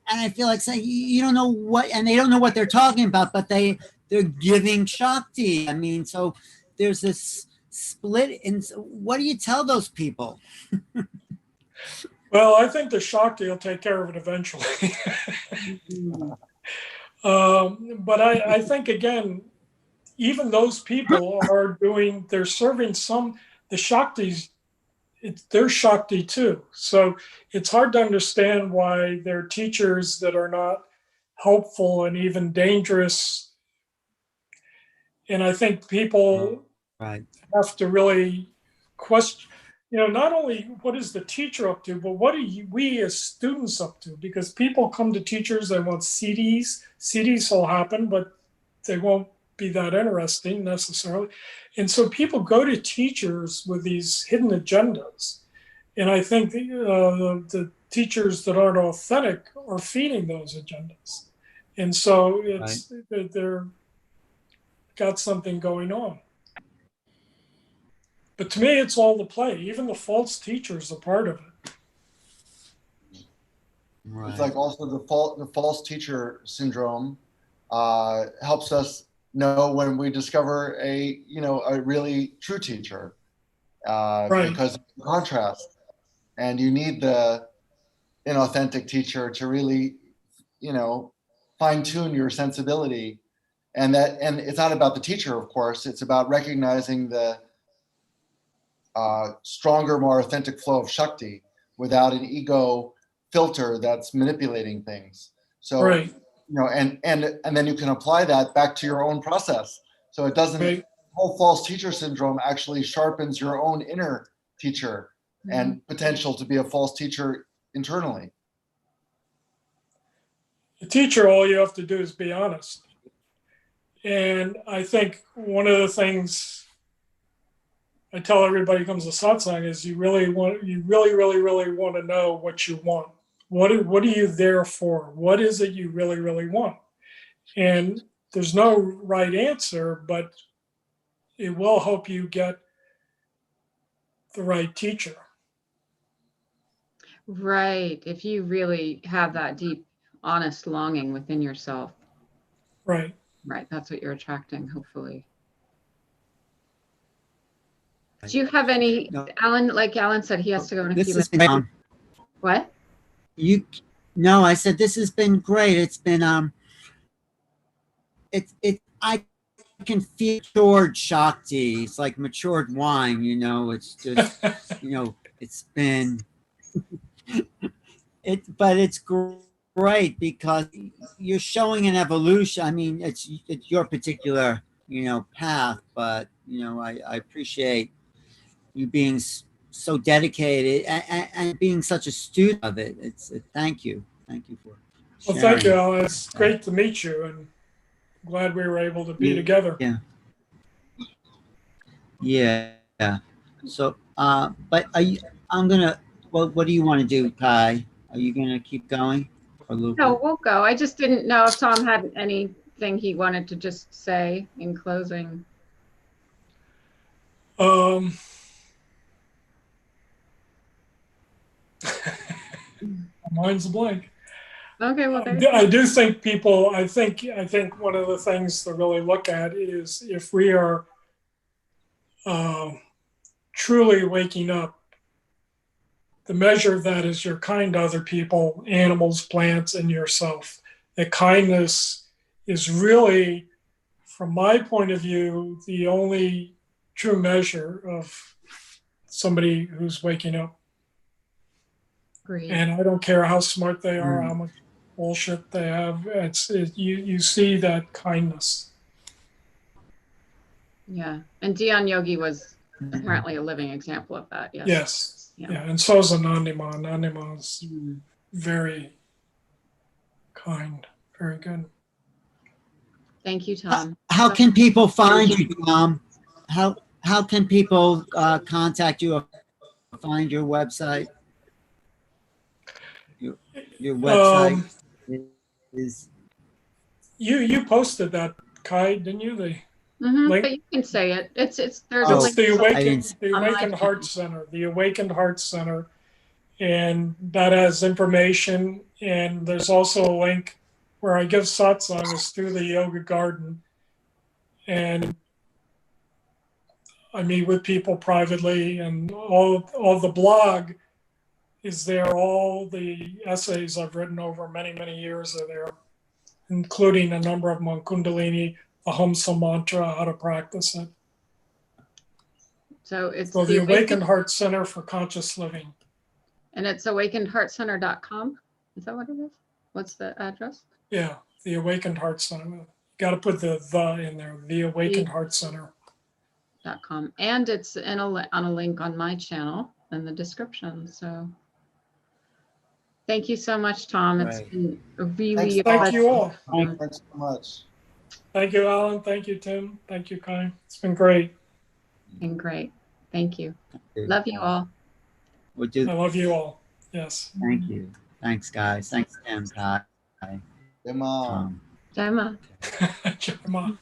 I feel like saying, you don't know what, and they don't know what they're talking about, but they're giving Shakti. I mean, so there's this split. And what do you tell those people? Well, I think the Shakti will take care of it eventually. But I think, again, even those people they're serving the Shakti's they're Shakti too. So it's hard to understand why there are teachers that are not helpful and even dangerous. And I think people Right. have to really question, not only what is the teacher up to, but what are we as students up to? Because people come to teachers, they want CDs. CDs will happen, but they won't be that interesting necessarily. And so people go to teachers with these hidden agendas. And I think the teachers that aren't authentic are feeding those agendas. And so they're got something going on. But to me, it's all the play. Even the false teachers are part of it. Right. It's like also the false teacher syndrome helps us know when we discover a really true teacher, because of the contrast. And you need the inauthentic teacher to really, fine tune your sensibility. And it's not about the teacher, of course. It's about recognizing the stronger, more authentic flow of Shakti without an ego filter that's manipulating things. So, and then you can apply that back to your own process. So it doesn't, whole false teacher syndrome actually sharpens your own inner teacher and potential to be a false teacher internally. The teacher, all you have to do is be honest. And I think one of the things I tell everybody who comes to satsang is you really, really want to know what you want. What are you there for? What is it you really, really want? And there's no right answer, but it will help you get the right teacher. Right. If you really have that deep, honest longing within yourself. Right. Right. That's what you're attracting, hopefully. Do you have any, Alan, like Alan said, he has to go in a few minutes. What? No, I said, this has been great. It's been, I can feel matured Shakti. It's like matured wine, it's just, it's been, but it's great because you're showing an evolution. I mean, it's your particular, path, but, I appreciate you being so dedicated and being such a student of it. Thank you for well, sharing. thank you, Alan. It's great to meet you, and glad we were able to be together. Yeah. So but what do you want to do, Kai? Are you gonna keep going for a little bit? No, we'll go. I just didn't know if Tom had anything he wanted to just say in closing. Mine's a blank. Okay, well, I do think people, I think one of the things to really look at is if we are truly waking up, the measure of that is you're kind to other people, animals, plants, and yourself. That kindness is really, from my point of view, the only true measure of somebody who's waking up. Agreed. And I don't care how smart they are, how much bullshit they have. You see that kindness. Yeah, and Dion Yogi was apparently a living example of that. Yes. Yeah, and so is Anandima. Anandima is very kind, very good. Thank you, Tom. How can people find you, Tom? How can people contact you or find your website? Your website is. You posted that, Kai, didn't you? The link? But you can say it. There's a link. The Awakened Heart Center. The Awakened Heart Center, and that has information. And there's also a link where I give satsang is through the Yoga Garden, and I meet with people privately, and all the blog is there. All the essays I've written over many, many years are there, including a number of them on Kundalini, the Hamsa mantra, how to practice it. So it's So the Awakened Heart Center for Conscious Living. And it's awakenedheartcenter.com. Is that what it is? What's the address? Yeah, the Awakened Heart Center. Got to put the in there. The Awakened Heart Center. .com. And it's on a link on my channel in the description. So thank you so much, Tom. It's Right. been a really Thank you all. Thanks so much. Thank you, Alan. Thank you, Tim. Thank you, Kai. It's been great. and great. Thank you. Love you all. Would you, I love you all. Yes. thank you. Thanks, guys. Thanks, Tim, Kai, Emma. Tom. Gemma. Jeremiah.